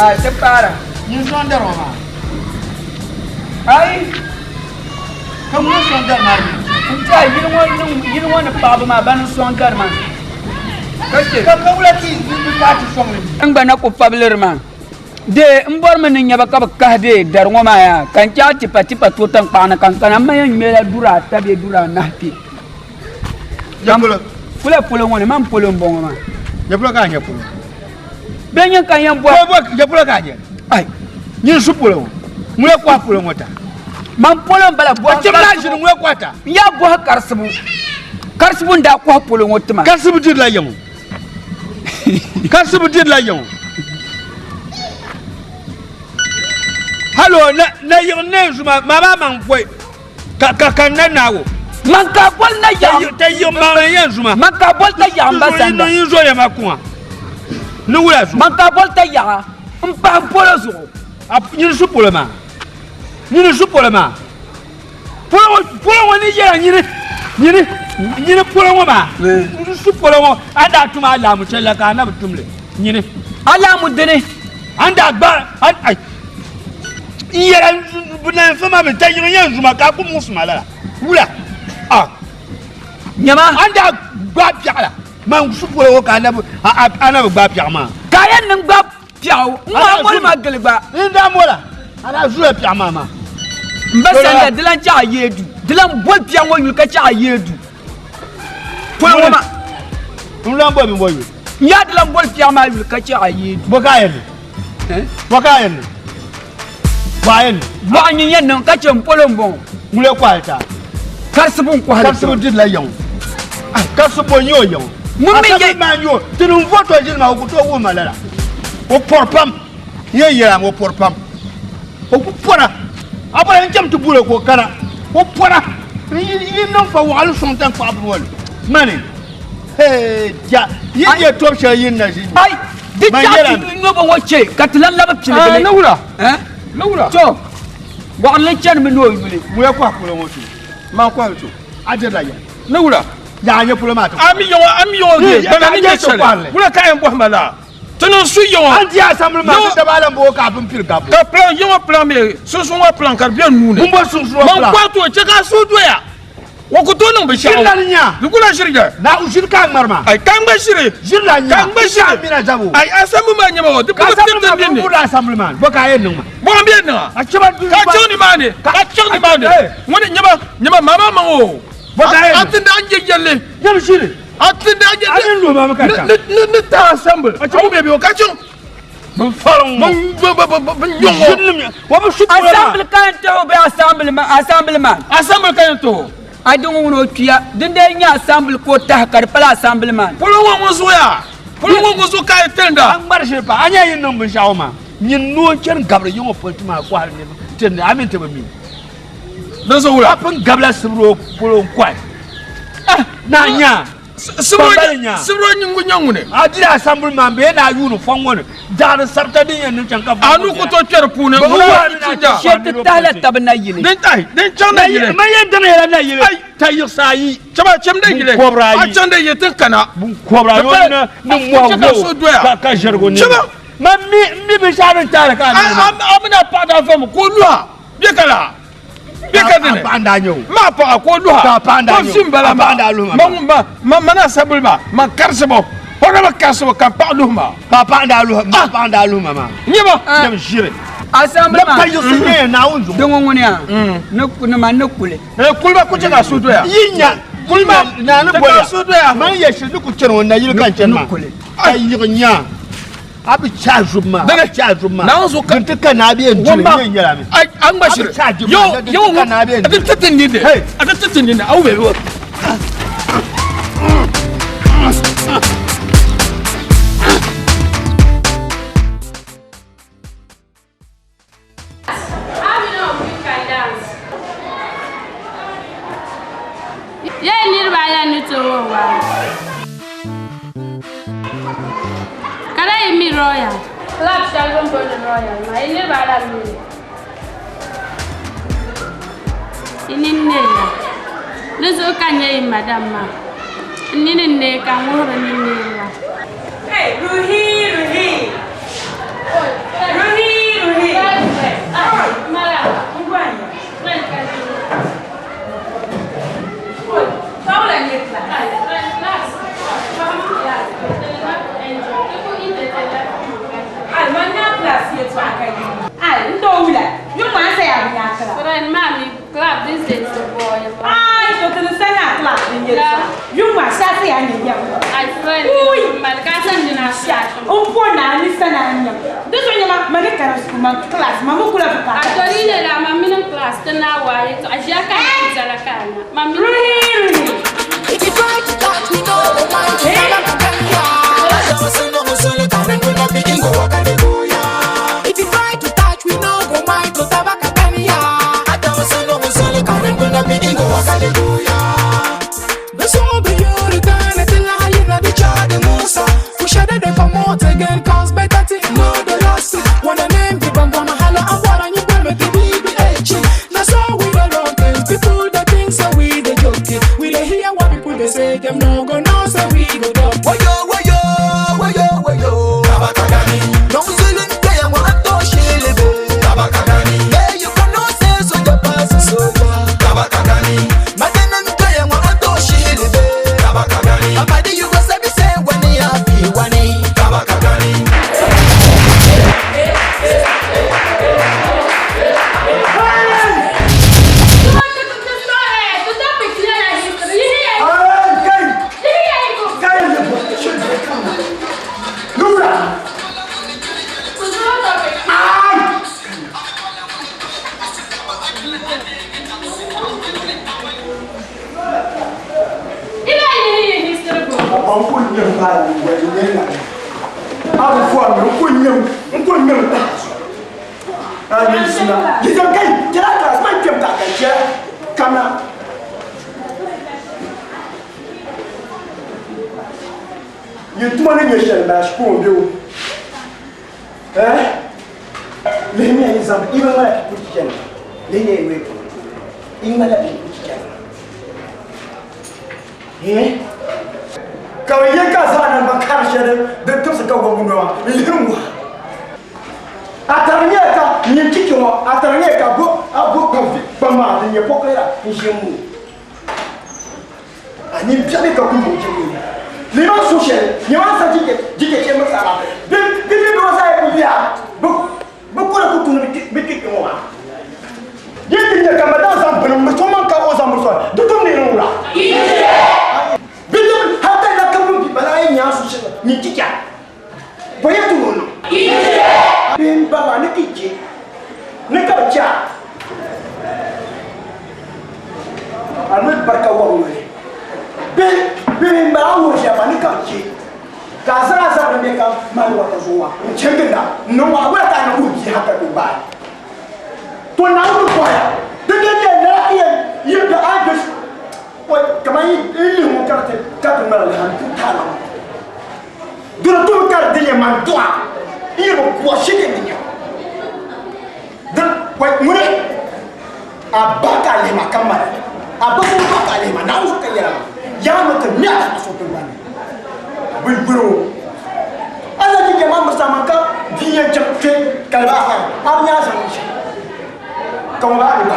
Ah, te para. Ni sonda Roma. Ai, Kamu sonda mari. kunta yin wani babu ma ban son garma. Kace. Kamu lati ni pati songa. An bana ku pablir ma. De mbor men nyaba ka ka de dar ngoma ya. Kan cha tipa to tan pana kan kana mayan mela dura tabe dura nahti. Jambulo. Pula woni man polo mbongo ma. Jambulo ka nya pulo. Benyen kan yan bo. Jambulo ka nya. Ai. Ni su pulo. Mule kwa pulo ngota. Man polo bala bo. Jambulo shi mule kwata. Ya bo karsubu. Karsubu nda kwa polo ngotuma. Karsubu dir la yamu. Karsubu dir la yamu. Hallo na yone zuma mama man foi. Ka nawo. Man ka bol na ya. Ta yi ma yan zuma. Man ka bol ta ya ambasanda. Ni zo ya makuwa. Ni wula zuma. Man ka bol ta ya. Mpa polo zo. Ni su polo ma. Ni su polo ma. Polo woni yera ni polo ma. Ni su polo ma. Anda tuma la mu chella ka na tumle. Ni Ala mu dene. anda gba ai. Yera bunan fama me ta yi yan zuma ka ku musuma la. Wula. Ah. Nyama Anda gba piala. Man su polo ka na ana gba piama. kayan nan gba piaw. Ma mo ma gelba. Inda mola. Ala zuwa piama ma. Mbasanda dilan cha yedu. Dilan bol piaw yul ka cha yedu. Polo ma. Nlambo mi boyu. Ya dilan bol piaw ma yul ka cha yedu. Bokayen. Bokayen. Bayen. Ba nyi yen nan ka chem polo mbon. Mule kwalta. Karsubun ko hal. Karsu dit la yon. Karsu bonyo yon. Mun me ye manyo. Tinu voto jil ma ko to wo malala. O porpam. Ye o porpam. O ku pora. Aba en jam to bule ko kara. O pora. Yi non fa wa alu son tan fa bol. Mani. Hey, ja. Ye to sha yin na ji. ai dit cha no bon wache katlan la ba pile. Na wula. Na wula. To. Wa Allah chan mi no yule. Mule kwa ko wotu. Man kwa to. Ajela ya. Na wula. Ya nya pula ma to. Ami yo ge bana ni chale. Wula kayan bo mala. Tono su yo. Anti assemble ma ta bala mbo ka pun pil ka. Ka plan yo plan me so so wa plan kar bien nune. Mbo sun so Man plan. kwa to che ka su do ya. Wo ko to no be sha. Jilla nya. Lukula shirga. Na ushir ka marma. Ai kan ba shiri. Jilla nya. Kan ba shiri. Mina jabu. Ai asamu ma nyama wo. Ka assemble ma mbo assemble ma. Bo ka yen numa. Bo ambien na. A chaba du. Ka choni mane. Ka choni mane. Ngone nyama mama ma wo. Bo ka yen. Atinda anje jelle. Jam shiri. Atinda anje. Anin lo ma ka ta. Ne ta assemble. A chomo be ka chon. Bon falon. Mon nyongo. Wa bu shu pula. Assemble kan to be assemblement. Assemble kayan to. Adun wono tuya. Dinde nya assemble ko ta kar pala assemblement. Polo wo so ya. Polo wo so kay tenda. An bar shi pa anya yin nan bun shawo ma. Nyin no ken gabre yongo politima ko har ne. Tende amin te ba mi. Dan so wula. Apun gabla sibro polo kwai. Na nya. Sibro nyungu nyangune. Adi assemble man be na yunu fongone. Dar sarta din yan can ka. Anu ko to cer pune. Shet tala tabna yini. Den chanda yile. Ma yan dana yala na yile. Ai tayi sayi. Chaba chemde yile. A chanda yete kana. Bun kobra yo na mo ka jergo ni. Chaba ma mi be sharan tara ka ni. Amina pa da fam ko lua. Bi kala. Bi kadene. Anda nyo. Ma pa ko lua. Ka panda nyo. Simbala ma. Ma mana sabulma. Ma karsebo. Hona ma karsebo kan pa luma. Pa panda lu. Ma panda lu mama. Nyeba. Dem shire. Assemblement. Tayi sunye na unzu. Dongo ngone ya. Nokuna manokule. Kulba kuce ga su doya. Yinya. Kulma na na boya. Su doya. Man yeshi duku cin wannan yil kan cin ma. Ai yinya. Abi cha zuma. Daga cha zuma. Na zo ka tuka na biyan jin yin yara mi. Ai an bashir. Yo na biyan. A tatin ne da. A tatin ne da au be. Royal. Club Shalom Royal. My name is Ininela. Lezo kanye madam ma. Ininne kan wora ninela. Hey, Ruhi. cara kuma class mamu kula fuka. Atori ne la mami na class tana waye to ajiya ka tsara kana. Mami Ruhi. If you try to touch me, no, my dear. If you try to touch me, no, go my to Tabakania. The song be your return until I hear the child and Musa. We shut it come out again, cause better thing, no, the lost. Wanna name the Bambama Hala, and what on you will make the BBH. That's all we don't know, people that think so we the joke. We don't hear what people they say, them no go know, so we go down. You too many years na school do. Let me example. Even when I put it in, let me wait. Even when I put it in. Kau yang kasar bakar syada, betul sekau bunuh. Lihat. Atarnya ka nyiki cuma, atarnya ka abu konflik pemah dengan pokoknya isimu. Ani biar kau bunuh cuma. Lima sosial, lima saja jika cuma salah. Bibi dua saya punya, bukan aku tu nak bikin semua. Jadi dia kamera sampai macam kau sampai soal, tutup ni orang. Bibi hatta nak kamu balai nya sosial, ni cikat. Banyak tu orang. Bibi bapa ni kicik, ni kerja. Anak berkawal ni. Bibi baru siapa ni kerja. Kasar asal mereka malu atas semua. Cengkenda, nama apa tak nak uji hatta tu baik. Tuan nak tu kaya. Dia nak ia berada. Wah, kemarin ini mungkin kata melahan tu tanam. Dulu tu kata dia mantua. Ia berkuasa dia. Dan wah, mula abakal lima kamar. Abakal lima, nak usah kaya. Yang macam ni ada masuk tuan. Berburu. Ada juga mama bersama kau dia cepet kalbahan. Apanya sama ni? Kau mana ni?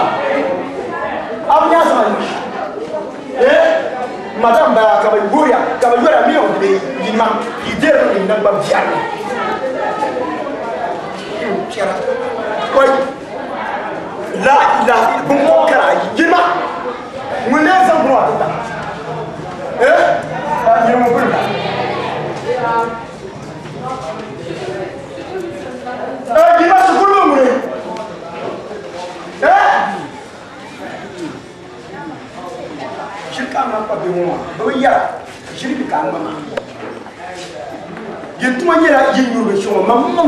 Apanya sama ni? Madam bah kabar buaya miau di lima ide ni nak berbiar. Siapa? Kau la bungkuk kerai. Lima. Mana semua tu tak? Dia mau berapa? Gimana sepuluh mula? Syirkan apa bingung? Berbiar, syirkan mana? Yang tu mana yang nyuruh semua, mama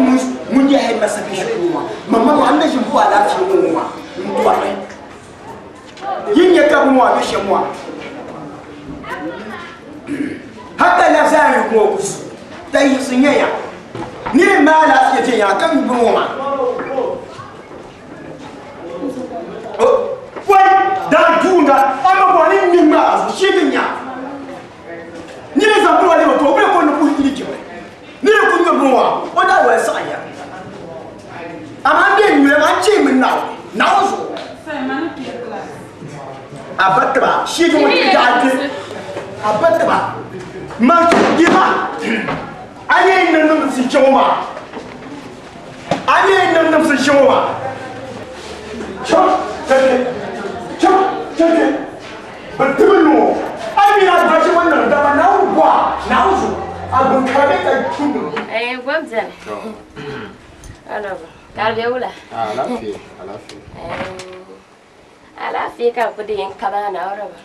munjah masa semua, mama anda semua ada semua, semua. Yang kamu ada semua. Hatta la zai ko kus dai sunyaya ni ma la fiye ya kan buma wai dan tunda ama ko ni ma shi binya ni le zambu wale to be ko no ku ni jiwe ni le ku buma o da wa sa ya ama de ni ma chi min na zo sai man ki class abatra shi ko ti da abatra Macam gimana? Ane nanam si cuma, ane nanam si cuma. Cek, betul no. Ane nak baca mana? Dah nau buat, nau tu. Abang kami tak cuma. Guam jan. Ada. Carviola. Ala fi ka ko de kaba na ora ba.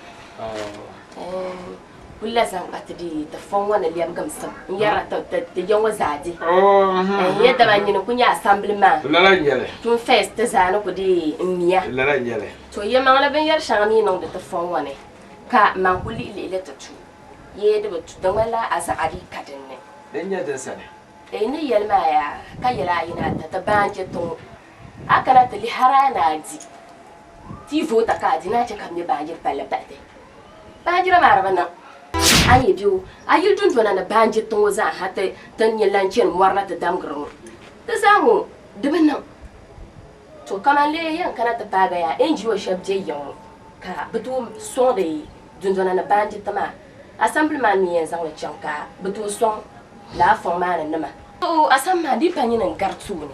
Bulla zan batidi da fon wana liam gamsam. Yara ta yawa zadi. Yadda ban yin kunya assemblement. Lara nyale. Tun fest zanu ko de miya. Lara nyale. To ye mangala ben yar shani non da fon wana. Ka man kuli ile ta tu. Ye da batu dan wala azari kadin ne. Dan ya da sane. Ni yelma ya ka yala ina ta banje to. Akana ta li harana di. Ti vota ka di na ce kam ne banje pala pate. Banje mara bana. Ayi biu ayi dun dona na banje to za hata tan yelanchen warna ta damgro. Ta samu dubin nan. To kama le yan kana ta baga ya NGO shabje yan ka butu son de dun dona na banje tama. Assemblement ni yan zang la chanka butu son la formana nama. To asamma di panyin ngartu ni.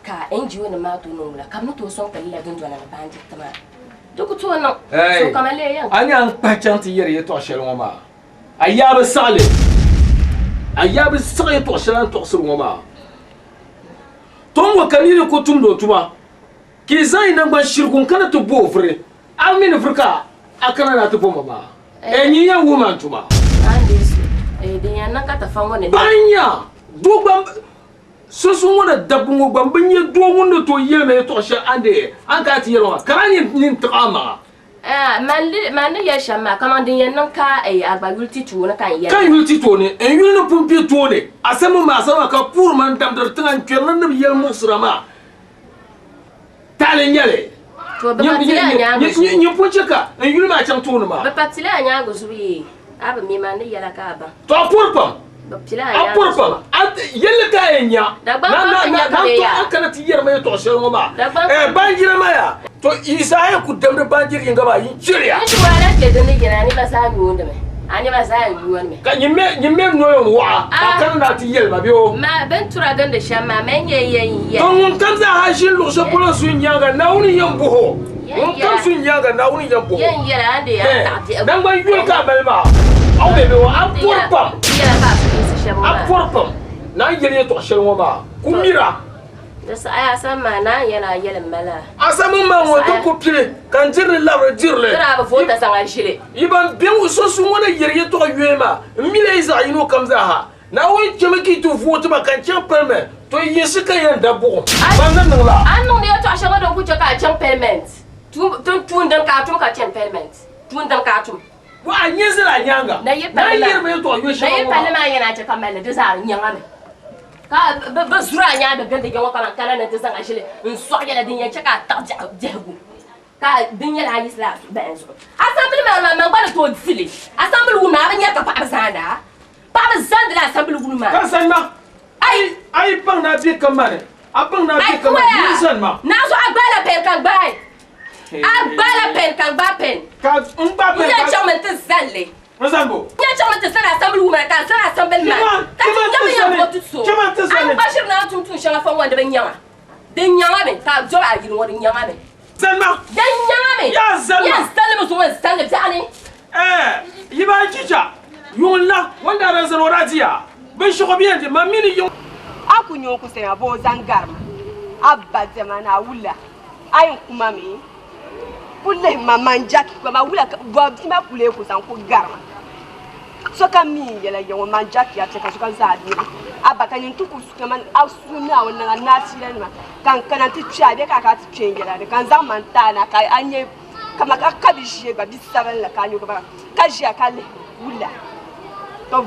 Ka NGO na ma to no la kam to son ka la dun dona na banje tama. Duk to no so kama le yan ani an pachanti yere to shelo ma ayab sale ayab sale to shelo to suru ma ton wa kanire ko tumdo tuma ki zai nan ban shirkun kana to bofre amin afrika akana na to bomba ma enyi ya woman tuma ande su de yan nan ka ta fa wona banya dogban so wona dabungo bambanye do wona to yeme to she ande an ka ti yero karani nin tama man ya shama kamandin yan nan ka ai agbagulti tu na kan yan kan yulti to ne en yulno pompi to ne asemu ma sama ka pour man dam dar tan kelan ne yel musrama tale nyale to ba patila nya ni ponche ka en yulma chan to ne ma ba patila nya go zubi aba mi man ya la ka ba to pour pam ba patila nya pour pam yelle ka enya na to kana ti yer ma to shel ma banjira ma ya to isa ku dambe banjiri ngaba yin jiriya ni wala ke da ni gina ni ba sa mi wonda me ani ba sa mi won me ka nyimme noyo wa kan na ti yel ma biyo ma ben tura ganda shamma men ye to mun kan za ha shin lo so polo su nyanga na uni yambuho mun kan su nyanga na uni yambuho yen yera ande ya ta ti dan ban yul ka balma aw be be wa apurpam yera ba su shamma apurpam na yele to shelwa ma kumira dasa aya sama na yana yelen mala asamu ma woto ko pile kan jirle labre jirle dara ba fota sanga shire iban ben so su wona yere to yema mile isa ino kamza ha na wai kemeki to vote ba kan chan permet to yesi kan yan dabo bangan nan la annon ne to ashanga don ku ka chan permet tun dan ka tum ka chan permet tun dan ka tum wa anyezi la nyanga na ye me to yo na ye pale ma yana ta kamala dasa nyanga me ka ba zura nya da ganda yawa kana na tsan ashile in so ya da dinya chaka ta jagu ka dinya la isla ba enzo assembly ma ba to dile assembly wu ma ba nya ka pa zanda la assembly wu ma kan san ma ai bang na bi kamane abang na bi kamane ni san ma na so agbala pen kan bai agbala pen kan ba pen ka ba pen ya chaman ta zalle Mazambo. Ya chama te sana assembly wu ma ka sana assembly ma ka ti ya vote so an bashir na tun shanga fa wanda ban yawa den yawa me ka jo a girin wani yawa me Zanma. den yawa me Ya zanma. ya stanle so wani stanle ta ne yiba chicha yunla wanda ran san warajiya ban shi gobiyan de mamini yun akunyo ku sai abo zangarma abba zamana wula ayin kuma me pulle mamanjaki kwa mawula bobtima pulle ku san ku garma soka mi yela yo manjaki ya teka soka zadi abaka nyin tuku suka man asuna wona nasira ma kan kana ti twa be ka ti twengela de kan zan man tana kai anye kama ka kabishi ba bisaban la kanyo ka kajia kale wula to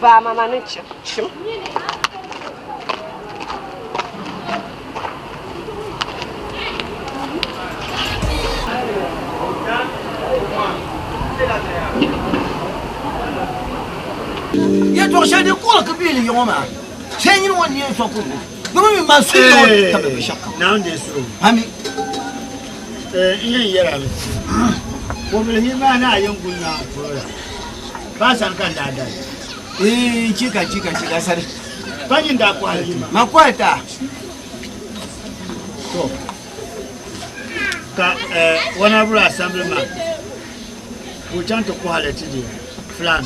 vama manche chim ya to sha de ko ka bi le yoma sai yin wani ya so ko gumi ma su yo ta be shakka na ande su hami yin yara mi ko be ni ma na yin gunna ko ba san kan da da chika sare fanyin da kwa ma kwata to ka wana bura assemblyman ko chanta ko halati de flan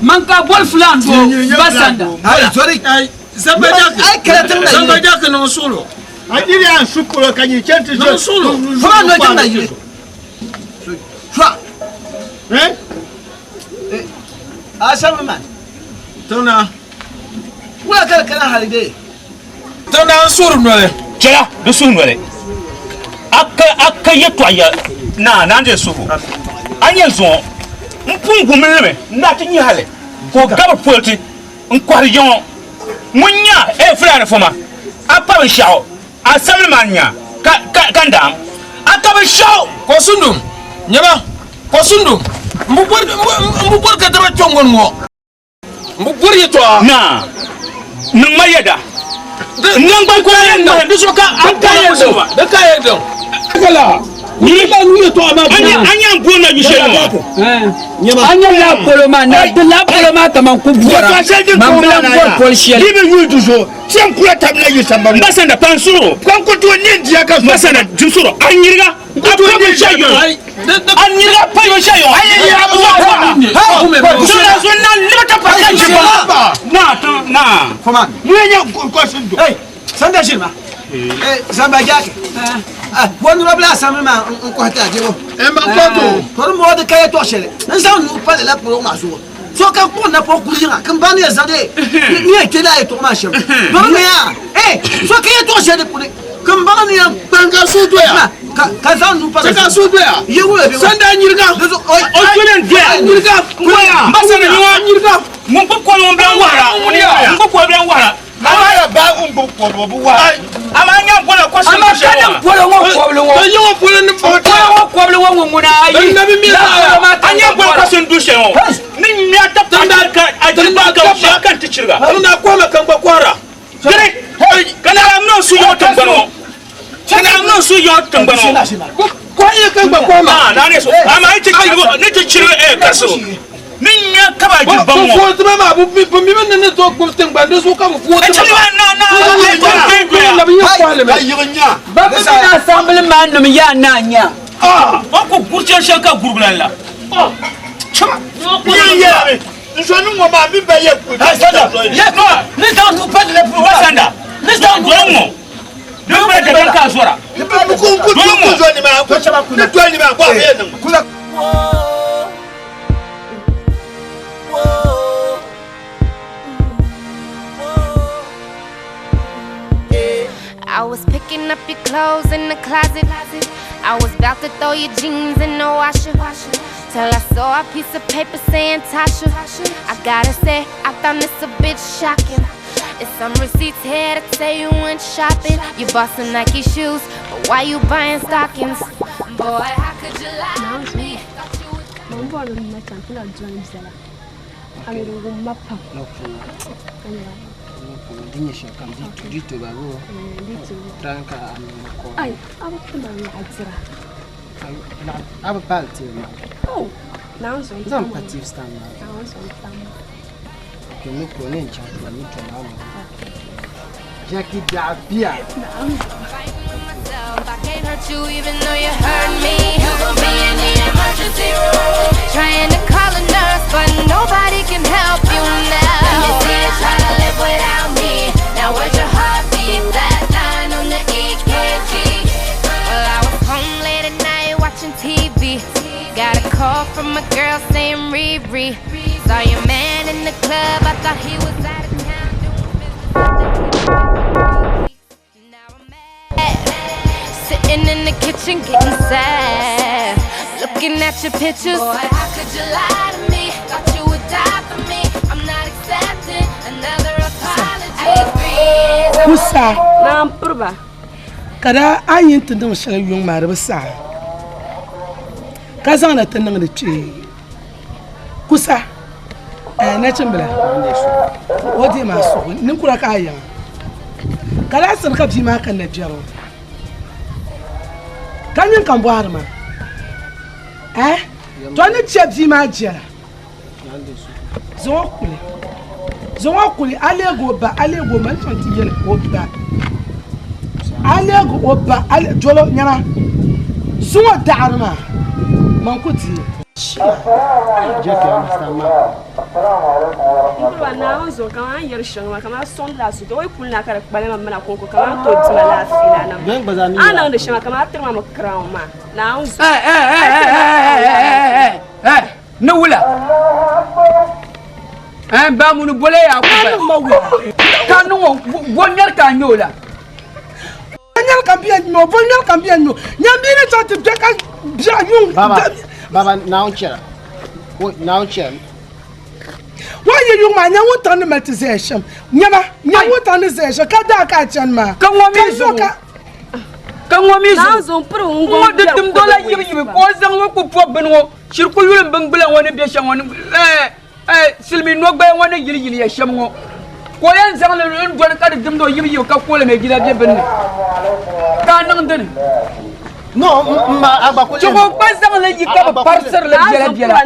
man ka bol flan do basanda ai sorry Zambajak non solo. Adiri an sukuro kanyi chenti Non solo. Fama no jam na yi. Fa. Asam man. Tona. Wala kala halide. Tona suru nole. Cela de sunwele aka yetwaya na nande suhu anya zo mpungu mleme na tinyi hale ko gaba polti nkwari yon munya e frère foma apa be shaw asal manya kandam aka be shaw Ko sundum. Nyaba. Ko sundum. Mbubor ka dara chongon ngo. Mbubor yeto. na mayeda Nang ko yenda. Bisoka akaye do. Da kaye do. Kala. Ni ba nu yeto ama. anya bona yishelo anya la poloma na de la poloma kama kubura mambla ngor policier Libe yu toujours. Tiens kula tamna yu samba. basanda pansuro Kan ko to nindi aka basanda jumsuro anyirga apa be shayo anyirga pa yo shayo Zona zona libata pa na Fama. Mwenye ko sindo. Hey, sanda shima. Zamba jake. Wonu rabla asam man ko hata jebo. Ma koto. Por mo de kaya to shele. Nsa nu pa de la pro ma so. So ka ko na po kulinga kan bani ya zade. Ni e tela e to ma shem. Por me ya. So kaya to shele kuli. Kan bani ya Banga so to ya. ka zan nu pa. Saka so to ya. Yewu e. Sanda nyirga. o tulen dia Nyirga. Kuya. basanda yo Nyirga. mun ko ko blan wara mun ko blan wara Amara ba umbu ko bu wa. amanya bona ko ama kana polo ngo koblo ngo Yo polo ni polo ngo koblo ngo nguna ayi anya bona ko sen dushe o ni mi ata tanda ka ajba ka kan tichirga Tona ko ma kan kwara. gare kana amno su yo tambano kana amno su yo tambano Ko ye kan kwama. na ne so ama ite chirgo ne tichirga e kaso ni nya kaba jibba mo Ko to ma bu mi ne to ko ten ba de so ka bu ko. La bi ko ale me. Ayinya. ba bi na assemble man no ya na nya o ko gurchen shanka gurbulan la chama Ye. Nsonu mo ma bi ba ye ku. ni ta no pa de pour wasanda ni ta do mo do ba de ka zora Ku zo ni ma ko chama ku. Ne to ni ma ko ye nan. Kula. I was picking up your clothes in the closet. I was about to throw your jeans in the washer. Till I saw a piece of paper saying Tasha. I gotta say, I found this a bit shocking. It's some receipts here that say you went shopping. You bought some Nike shoes, but why you buying stockings? Boy, how could you lie to me? Ay, aba kuma na ajira. Aba party ma. Oh, now so. Zan party stand na. Now so stand. Ke ni ko ne ncha ba ni to na ma. Jackie Dabia. I can't hurt you even though you hurt me. You gon' be in the emergency room, trying to call a nurse, but nobody can help you now. Let me see you try to live without me. Now where's your heartbeat? Flatline on the EKG. Well, I was home late at night watching TV. Got a call from a girl saying Riri. Saw your man in the club, I thought he was out of town doing business. Now I'm mad, sitting in the kitchen getting sad, looking at your pictures. Boy, how could you lie to me? Thought you would die for me. I'm not accepting another apology. Kusa. Naam purba. Kada ayin tindin shal yung marba sa. Kazan na tindin da ce. Kusa. Na cimbala. Wadi masu. Nin kura kayan. Kada san ka fi ma kan na jaro. Kan yin kan buhar ma. To ni ce fi ma jara. Zo kule. Zo kule alego ba alego man ton ti yele ko ba. Alego oba ale jolo nyana. Suwa darma. Man kuti. Jack, you understand, ma? Now, so come on, you're showing my camera son last. Do you pull like a banana coco? Come on, to my last film. I know the shama come after my crown, man. Now, no, and Bamunu Bolea, one year can you la. Campion, no, Bonal Campion, no. Yamina tried to take a Baba, now, chair. Now, chair. Why you man? You want on the metization? Never, you want on the session. Kadaka, ma. Come on, me. Now, so prove what did them dollar you was the local problem. She'll call you and Bungla one of the one. Silmi no by one of you, Shamo. Why and some of them got them to you, couple and make it a given. Can't no, ma abakuja. Chuko pasa ngale yika parcel le jela.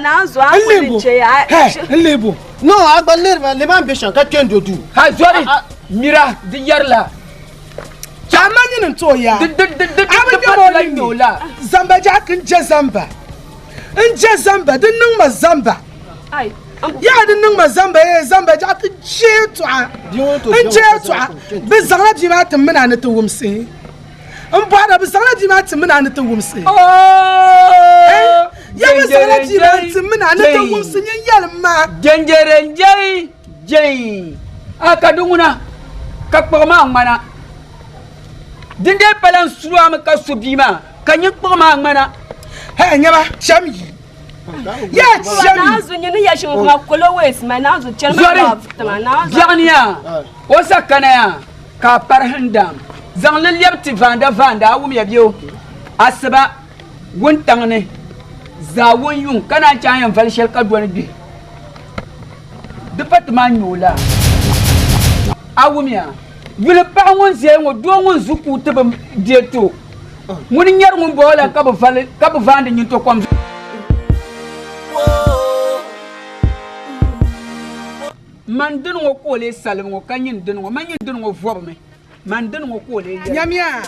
Lebo. No, abaler le ambition ka kendo du. Ha sorry. Mira di yarla. Chamani ntoya. Abanya mola. Zamba jakin jazamba. Njazamba de nung mazamba. Ai. Ya de nung mazamba zamba jakin jetwa. Jetwa. Bezanga bima temena na to wumse. Mbara bisala dima timina na to wumse. Ya bisala dima timina na to wumse nyalma. Jenjere jey. Akadunguna kakpama ngmana. Dinde palan suwa ma kasubima. Kanyakpama ngmana. He nyaba chami. Ya chami. Nazo nyene ya shoma kolo wes ma nazo chelma tama nazo. Jania. Osa kanaya ka parhandam. Zang le liabti vanda wum ya bio asaba won tangne za won yun kana chayan valshel ka duwan bi departement nyola awum ya yule pa won ze ngo do won zuku tebam dieto mun nyar mun bola ka ba vanda nyin to kom man den ngo ko le salim ngo kanyin den ngo man yin den ngo vorme man den ngo ko le nyamia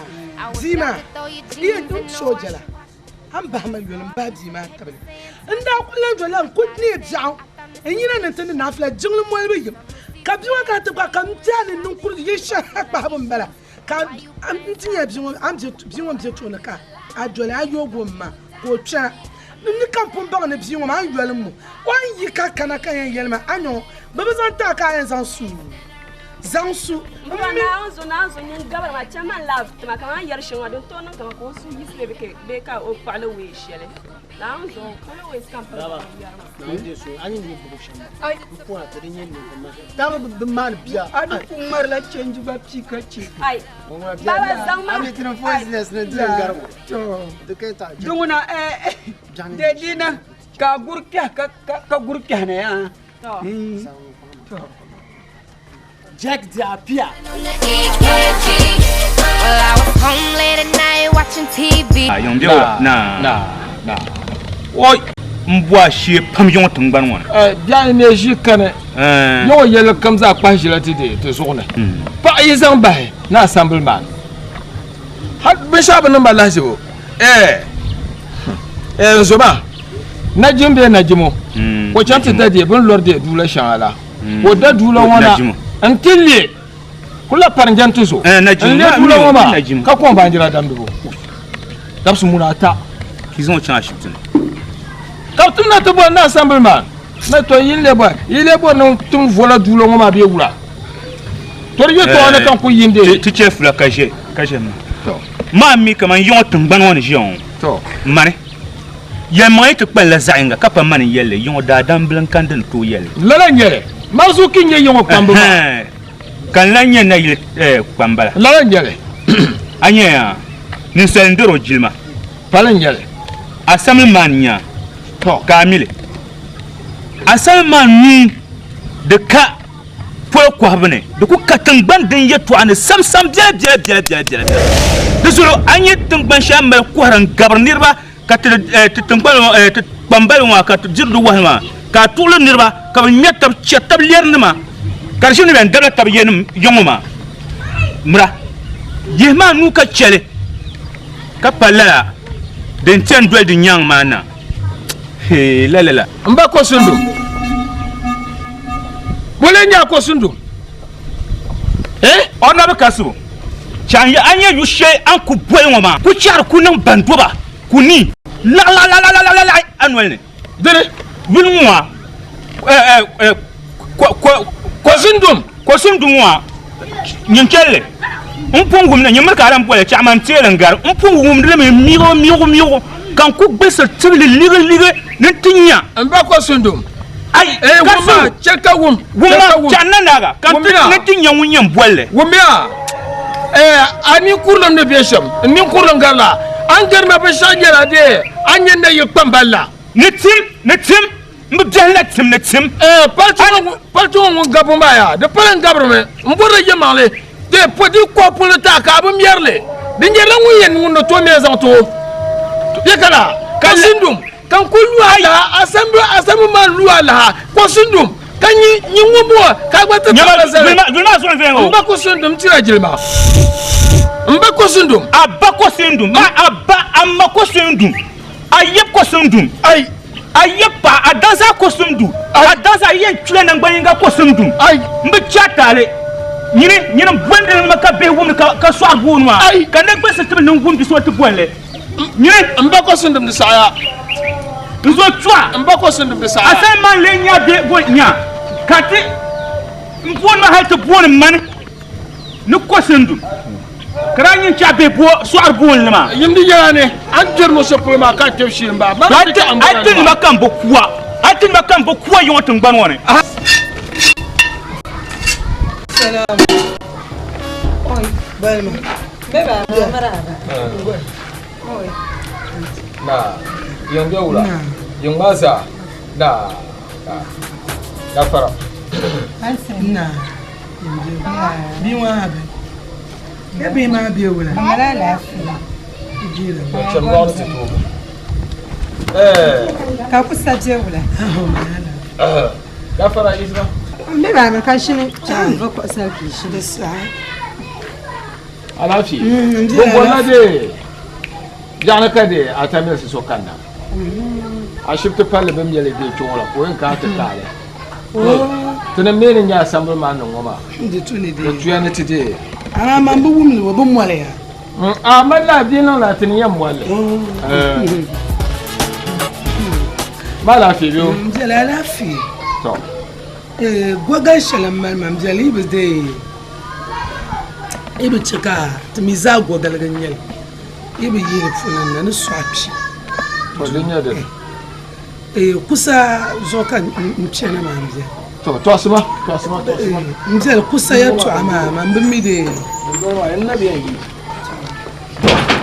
zima iya dun sojala an ba ma yolin ba zima tabale inda kullan jolan kudni jaw enyina nan tan na afla jinglu mo be yim ka biwa ka ta ka mtani nun kur yesha ba habun bala ka am tinya biwo am je to na ka ajola ayogo ma ko twa ni kan pon ba na biwo ma yolin mo wan yi ka kana kan yelma anyo babazan ta ka yan san su Zansu. Nazo ni gabar ma chama love tama kama yar shingwa don to nan kama ko su yisle be ka o pala we shele. Nazo kala we scam pa. Nazo so ani ni bugo shamba. Ai ko na tare ni kuma. Ta ba man biya. Adu kumar la change ba pika chi. Ai. Baba zama. Ani tin voiceless na din garbo. To. De kai ta. Dunguna de dina ka gurkya ka gurkya ne ya. To. Jack disappear. Well, I was home late at night watching TV. Young Biola, nah. Oi, mbwa shi pam yon tungban wan. Bien ne ji kane. Yo yele comme ça pas gelati de journée. Pas izan ba na assemblement. Hat bishop no balajo. Zoba. Na jimbe na jimo. Ko chante dadi bon lorde dula shala. O da dula wana. Antille kula parnjantu so najim dula wana ka ko banjira damdugo dabsu munata kizon chanshiptin kaptum na to bon na assemblement na to yille bo no tum vola dula wana be wura to ye to na kan ko yinde ti chef la kaje ma mi kaman yon tungban wona jion to mane ye moy to kpel la zainga ka pa man yelle yon da dam blan kanden to yelle lala nyere mazuki nye yon pamba kan la nye na yile pamba lala nyere anya ni sendoro jilma pala nyere asam man nya to kamile asam man ni de ka po ko habne de ku katan bandin yeto an sam bia de solo anya tumban shamal ko ran gabarnirba ka tumban pambal wa ka jirdu wahma ka tulu nirba ka nyatab chatab lernima karshin ben dala tab yenum yonguma mura yema nu ka chele ka pala den ten dwel di nyang mana he la mba ko sundu wala nya ko sundu ona be kaso chan ya anya yu she an ku boy ngoma ku char ku nan bandoba ku ni la anwel ne dere bin moi ko sundum wa nyinkelle mpungum na nyimar karam pole chaman telengar mpungum de me miro kan ku besel tibli liga ntinya mba ko sundum ay wuma cheka wuma channa naga kan ntinya wunyam bolle wumia ani kurlam de besham ni kurlam gala an garma be shajara de an yanda yikpamballa netim mbdella tim netim parton gabumba ya de paran gabrme mbora yemale de podi ko polita ka bu mierle de nyela nguyen ngundo to mezan to yakala kasindum kan kullu ala asambu man lu ala ko sindum kan ni ngubo ka gbata nyama so vengo mbako sindum tira jilma mbako sindum abako sindum amako sindum ayeko sindum ay ayepa adansa kosumdu adansa ye tule na ngbayinga kosumdu ay mbe chatale nyine bwende maka be wum ka so abunwa ka ne gbese tibe ngum bi so te bwele nyine mbako sindum de saya nzo twa mbako sindum de saya asa man le nya be bo nya kati mbon ma halte bon man ne kosumdu kranyin cha be bo so arbun ma yimdi yarane an jerno so ma ka tefshir ba ma atin makam bo kuwa yotin gban woni salam oi balma beba maraba oi na yonde wula yongasa da fara na biwa be gabe ma be wula mara lafiya ka kusa je wula gafara isma me ba ka shine ba ko sarki shi da sa alafi gogo na de jana ka de atamel so kanna a shifte palle bem yele de chola ko en ka ta kale tuna mene nya sambal ma no ngoma de tuni de tuyane tide ana mambu wumni wo bum wala ya mala dino la tiniyam wala mala fi biyo mjala lafi to gogan shalan malmam jali bizde ibi cika timiza gogal ganyel ibi yi funan nan swapi to dinya de kusa zoka mchena mamje to asma mjala kusa ya to ama mambimi de ngoma enna biyan yi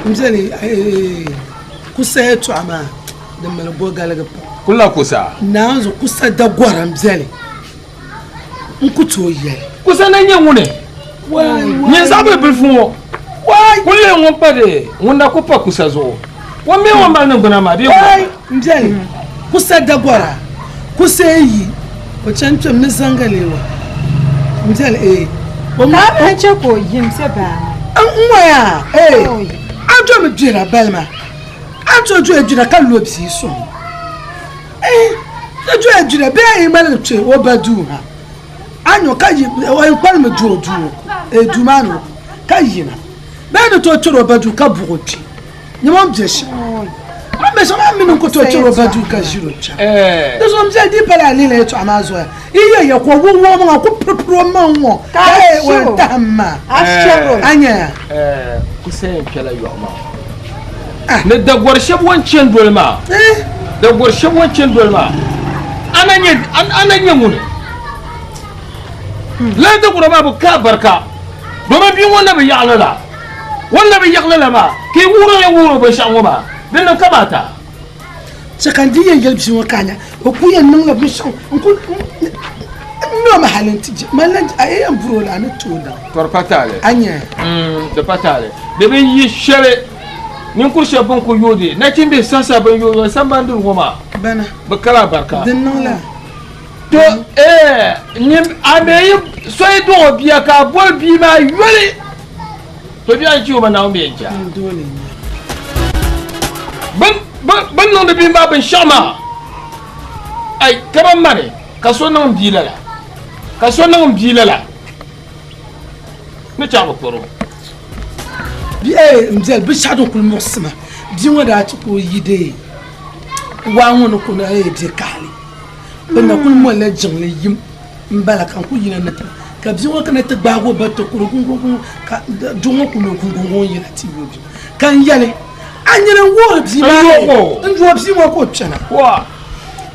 mjali kusa ya to ama da mal gogal ga kula kusa na zo kusa da gwara mjali nkuto ye kusa na nye ngune nye sabe bilfun wo kulle ngon pade ngunda ko pa kusa zo wa me wa mal nguna ma biyo mjali kusa da gwara kusa yi o chanchem ni zangalewa mjali ka ba ce ko yin se ba nwa ajo me dira belma ajo jo ejira ka lo bi so ajo ejira be ayi mala twe wo badu ha anyo ka yi o kwal me du edumano ka yi na be no to tro badu ka bugochi ni mo bjeshi ame so ma minu ko to tro badu ka jiro cha so mje di pala ni le to amazo iye ye ko wo mo ko propro ma wo we tamma ashero anya kusayin kala yo ma ne da gorshe wancan dolma da gorshe wancan dolma ananye mun la da gura babu ka barka domin bin wanda bai yaklala ma ke wuro ya wuro bai shan ba dan nan kamata sakandi ye gelbisi wakanya okuyen nung la bishon no mahalin tije malan ayan buro la na toda tor patale anya da patale da bai yi shere nin ku shabon ku yode na kin bai sasa ban yoyo san ban dur goma bana bakala barka din non la to ni ameyi soy do biya ka bol bi ma yole to biya ci ba na mu yanka dole ban non da bi ma ban shama ay kaban mare ka so nan bilala ka so nan bilala ne chama poro bi mzel bi shado kul musma bi wada ci ko yide wa won ko na de kali bana kul mo la jingle yim mbala kan ku yina na ka bi won kana ta gbago bato ko ka dungo ko no gungo yina ti bi kan yale anyere wo bi ma njo bi mo ko tchana wa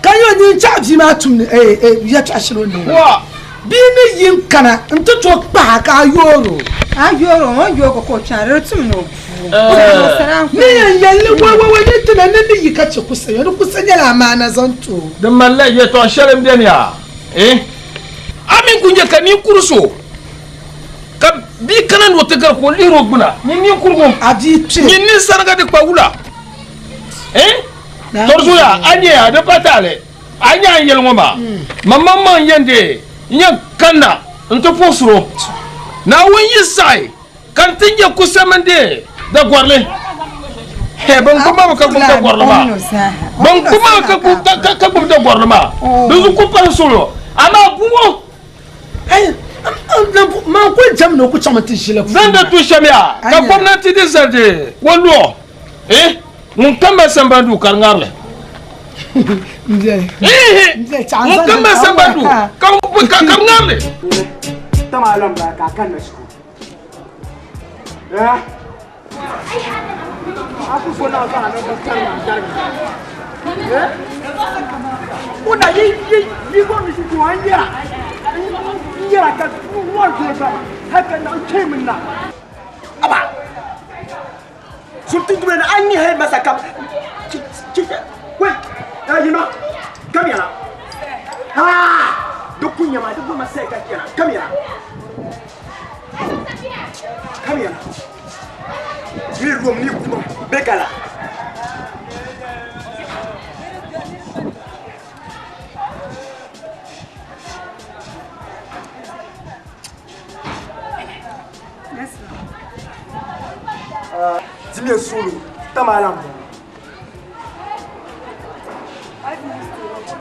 kan yo ni cha bi ma tum ya cha shiro no wa bi ni yin kana nto to pa ka yoro ayoro on yo ko tchana tum no ni yalle wa ni tana nan ni ka ce kusa yo kusa nyala mana zanto da malla ye to shalem den ya amin kunje kan ni kurso ka bi kanan wata gar ko liro guna ni kurgum adi ce ni sarga de pawula torso ya anye ya de patale anya yel ngoma mamma man yende nya kanna nto fosro na won yisai kan tinje kusamande da gorle ban kuma ka da gorle ma ban kuma ka da gorle ma duzu ku par solo ama bumo man ko jam no ku chama tin shila zanda tu shamia ka gwamnati de zande wallo mun kamba sambandu karngarle nje mun kamba sambandu ka karngarle tama lamba ka kan na shi aku so na ka na bakar ma dar una yi ko mi shi ko anya ya ka war ke ba haka na ce min na aba sultan dume na anyi he masa kam wai ya yi ma kamera ha dokunya ma duk ma sai ka kira kamera ni rom ni kuma bekala Zile solo tamalam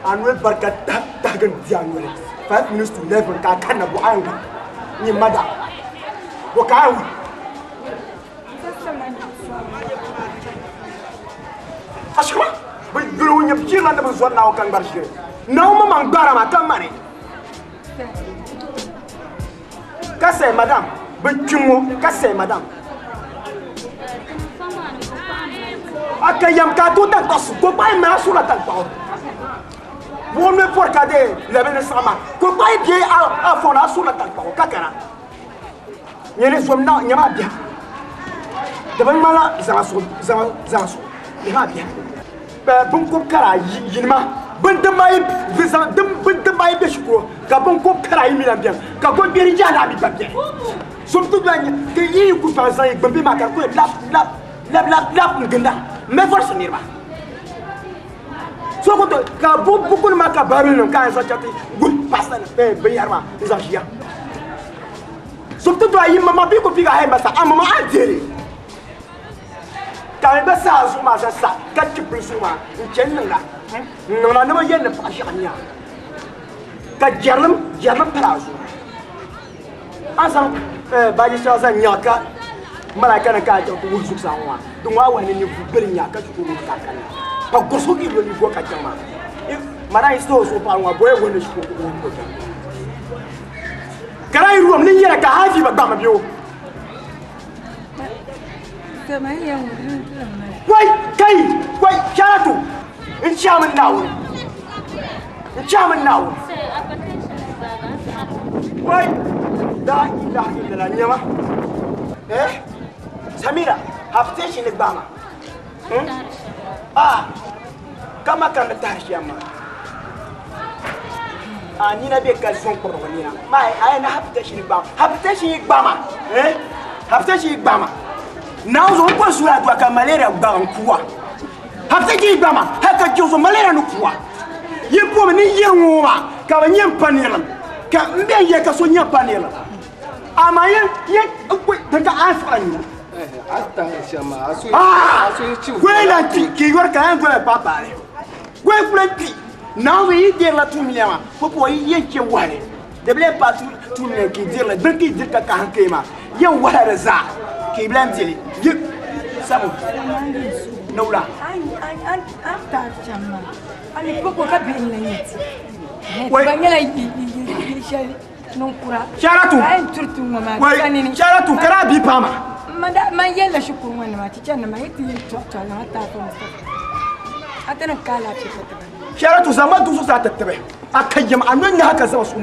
anwe barka tagan dianwele 5 minutes to 11 ka kana bu anga ni mada wo ka wi ashma bu gulu nyam ci la da zon naw kan barshi naw ma man bara ma kan mane ka say madam bu kimo ka say madam aka yam ka to ta ko ko bay ma sura ta ko won me por kade le ben sama ko bay bi a fona sura ta ko kakara nyene som na nyama bia de ban mala zama so ni ha bia ba bun ko kara yinma bun de mai visa dum bun de mai be shiko ka bun ko kara yi mi na bia ka ko bi ri jana bi babia som tu banya ke yi ku fa sai gbambi ma ka ko lap ngenda me force nirba so ko to ka bu ko ma ka baru no ka sa chati gu pasta be yarma za jia so to do ayi mama bi ko piga hay masa amama adere ka be sa su ma sa ka ti su ma chen nga no na no yen pa shania ka jarlam plazo asan ba ji sa nyaka mala kana ka ta ko wursu sanwa dun wa wani ni bubir nya ka ko mu ka kana pa goso ki lo ni go ka jama mara isto so pa wa boye woni shi ko ko kara iru ni yera ka haji ba ba ma biyo wai sharatu in chairman nawo wai la ilaha illallah nyama Samira, hafte shi ne bama. Kama kan da tashi amma. Ni na be kalson ko ni na. Mai ai na hafte shi ne bama. Hafte shi bama. Hafte shi bama. Na zo ko sura to ka malaria ba kuwa. Hafte shi bama. Haka ki zo malaria no kuwa. Yipo ni yenwa ka ba nyem panela. Ka mbe ye ka so nyem panela. Amaye ye ko daga asfanya. Hata shama aso kwela ki yor ka ngwe papa le kwe kule pi Non, oui, il dit la tout million. Pourquoi il y a qui voit? De blé pas tout le qui dit la deux qui dit qu'à Kankema. Il y a voilà le zar qui blâme dit. Ça va. Non là. Charatu. Charatu, Karabi Pama. Madame Yella Shukuman, Matichana, my Charatu Zama do Saturday. I can't jam. I'm not Hakasos.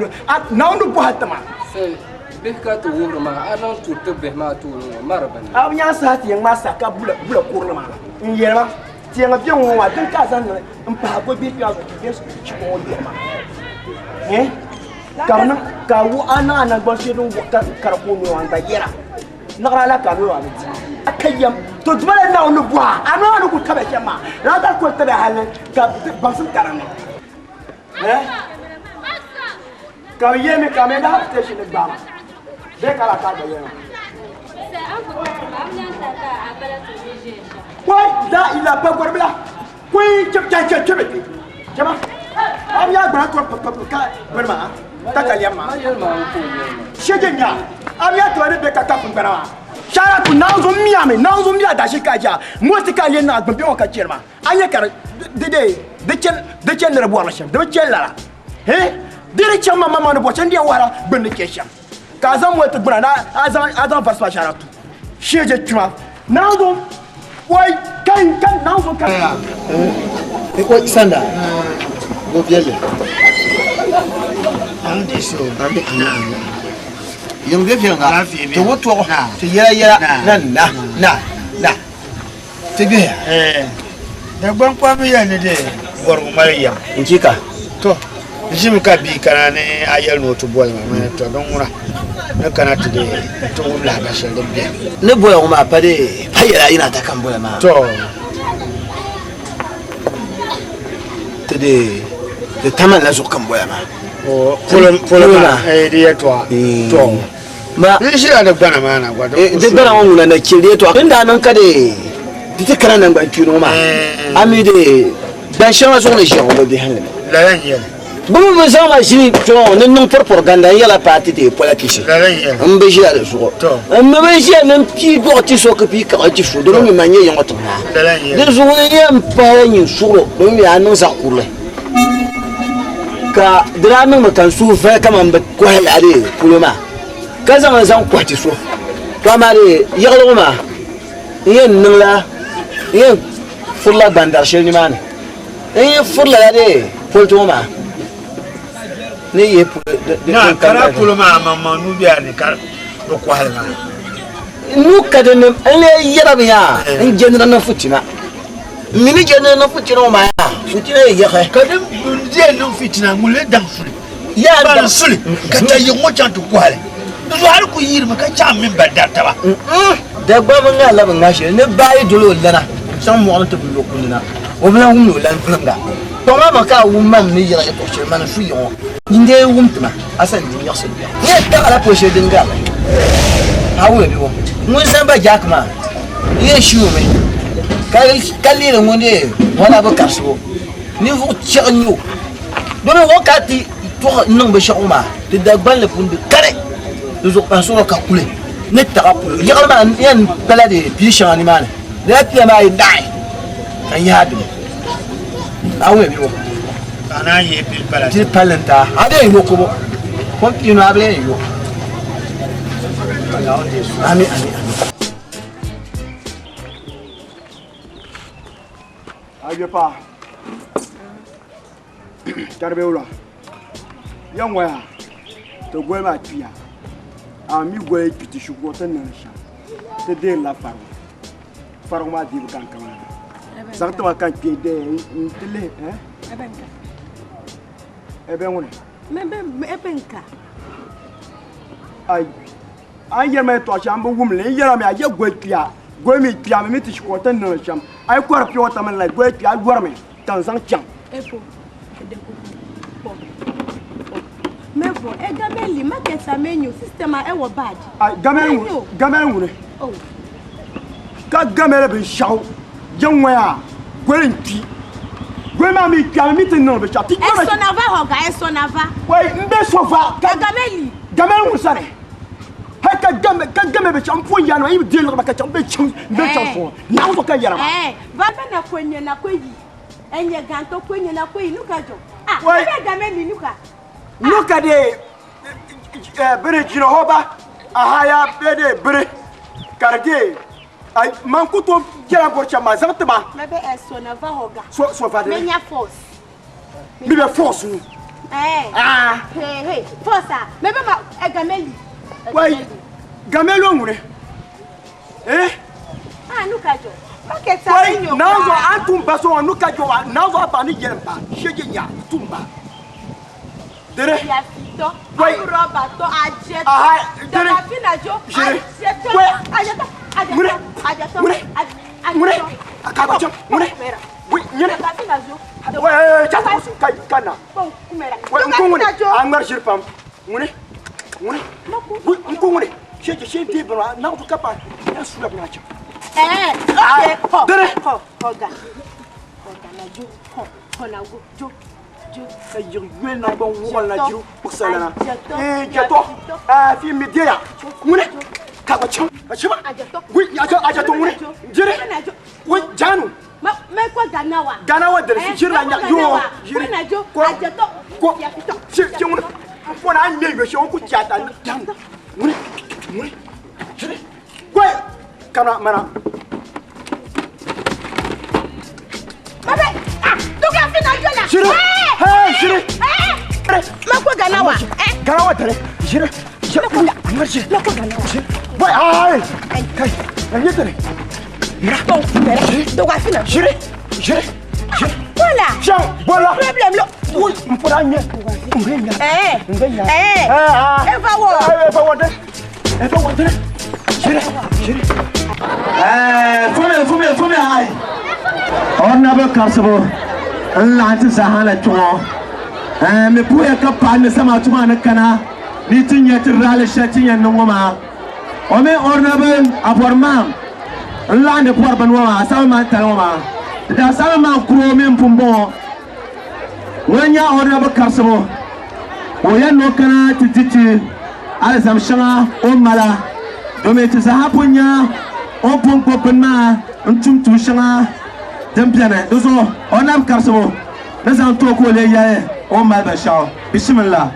Now no Bohatama. Say, Bika to Wurma, I don't to Tubema to Maraban. I'm Yasat, young Massacre, Bula Kurma. In Yera, Tiang of young one, I think Kazan and Papa be out of this chicken. Eh? Karena kau anak bersihkan karapuno anda kira, nak rala kau ada. Akayam, tu cuma nak unu buah, anak unu kau kau cuma, rata kau terhalang kau bangsa karane. Eh? Kau ye me kamera station ni bang, dekala kau ye. Why? Dah ilah apa berbela? Kui cep. Cuma, am ya berat kau berma. Takaliama. Shejenya. Amia to ane beka ka kumbara. Shara tu nanzo miame, nanzo mia da shikaja. Mosti ka yena gbe on ka cherma. Anya kar de chen le boala shem. De chen la. He? Dire chama mama no bochen dia wala ben kesha. Ka zam wet brana azan varspa shara tu. Sheje tuma. Nanzo wai kan nanzo kan. Iko sanda. Go biele. Ande so ande ana yung ge fianga to woto to yera na te ge da gban kwa mi ya ne de borgo mariya injika to jimi ka bi kana ne ayel no to boy ma to don wura na kana to de to la ba shin de bi ne boy ma pa de hayira ina ta kan boy ma to te de taman la zo kan boy ma Polema dia tua to ma shi da bana mana gwado de bana won na kire to inda nan kade dite kana nan ba kino ma ami de dan shama so ne shi on be hanle la yan yele bumu mo sama shi to nan propaganda yala parti de politique la yan yele be shi da so to amma be shi nan pi do ti so ka pi ka ti fu do mi manye yon to na la yan yele de so ne yam pa yin suro do mi anan sa kurle ka drama makan su fa kaman ba ko halare kuluma ka zama zan kwati so to amare yaglo ma yen nula yen fulla bandar shel ni man yen fulla de polto ma ne ye na kara kuluma mamma nu biya ne kar do ko halma nu kada ne alle yarabiya in jenna na futina mini jenna na futina ma ya futina ye khay kadam je no fitina ngule dam fuli ya dam fuli kata yimo chantu kwale zuwar ku yirma ka cha min badda ta ba da ba mun ga laban gashi ne bai dolo lana san mu on to bulo kunna o bla hum no lan fulanga to ma maka wu man ni yira to shi man fu yo inde wum tuma asan ni yaso ne ta ala po she dinga hawo bi wo mun san ba jakma ye shume kalli le ngonde wala ba karso ni vo tchernyo dona wakati to non be shoma de dagban le punde kare zo paso ka kule ne ta ko yagalma yan balade pisha ni mane da piya mai dai kan ya hadu awe bi wo ana ye bil balade ti palenta ade yo ko continue able yo ami aye pa Carbe ula. Young where to go my pia. I'm you go to sugar and the day la farm. Farma div can come. Santa can't get there until eh? Ebenka. Ebenka. I hear my touch, I'm a woman, hear me, I just go pia. Go me pia, me to sugar and sham. I quite a pure time like go pia, warming. Tanzan cham. Mefo, gameli market menu system e wo bad. Gamelu. Oh. Ka gamele be shaw. Janwa ya. Gwenti. Gwema mi kami te non be chati. Esonava hoga esonava. Wai mbe sova. Gameli. Gamel wusane. Haka game be champo ya no ibi de no ba ka chambe chum be champo. Na wo ka yara ma. Va na kwenye na kweyi. Enye ganto kwenye na kweyi nuka jo. Wai Gameli nuka. Nuka de bere jino hoba. Ahaya bede bere. Karge ay man ko to jara go chama zatba mebe esonava hoga so va de menya force mi be force nu hey force mebe ma Gameli wai Gameli onure nuka jo maketa wai nazo antum baso nuka jo nazo abani yerba sheje nya tumba dere ya fito wai roba to ajet dere fina jo ajet ajet Mure, mure, akaba chop, mure. Oui, nyene. Ouais, chata kai kana. Ouais, ngongone, angmar shirpam. Mure. Oui, ngongone. Che de bra, na to kapa, na sula bra chop. Okay. Dere. Hoga na jo, na jo. Ayo, yel na bon wala na jiru, puksala na. Jato. Fi media. Mure. Kaba chop. Achaba. Oui, ajato mure. Jere. Oui, janu. Me ko ganawa. Ganawa dere si jira nya yo. Jere. Ko ajato. Ko ya fito. Si mure. Ko na anye yo shi ko chata janu. Mure. Jere. Ko kana mana. Baba. Tuka fina jola. Jere. Jere. Me ko ganawa. Ganawa dere. Jere. Marche. Me ko ganawa. Vai, ai! Kai, nanti deh. Mira. Tuh fina. Jere. Bola. Jang, bola. Problem lo. Ui, mporanya. Ngenya. Eva wo. Eva wo deh. Jere. Fumi ai. Orna ba karsabo. Allah ta sahala tuwa. Me puya ka pa ne sama tuma na kana. Ni tinya tirale shatinya nungoma. Ome ornaben apormam lande por banwa sama taloma da sama kuro men pumbo wanya ornabe karsamo oya no kana tititi ala samshanga mala dome tsahapunya opon popma ntum tushanga dempiana dozo ornabe karsamo na zan to ko le yae o mal ba shaw bismillah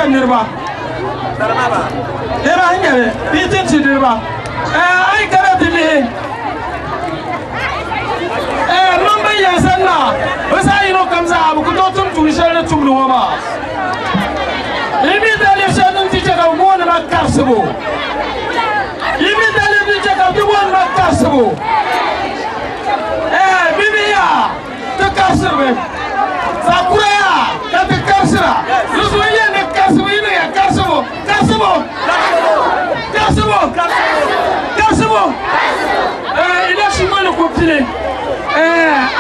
nirba era hanyare bitin ci nirba ai karatu ne non bayan sanna wasa yino kamza abu ko tum tu shalla tum no ma ibi dale shanun ti jaga mo na makasbo ibi dale ti jaga ti won makasbo bibiya ta kasbe sakuraya ta kasra lusuye ne kasbo ina ya kasbo ila shimano ko pile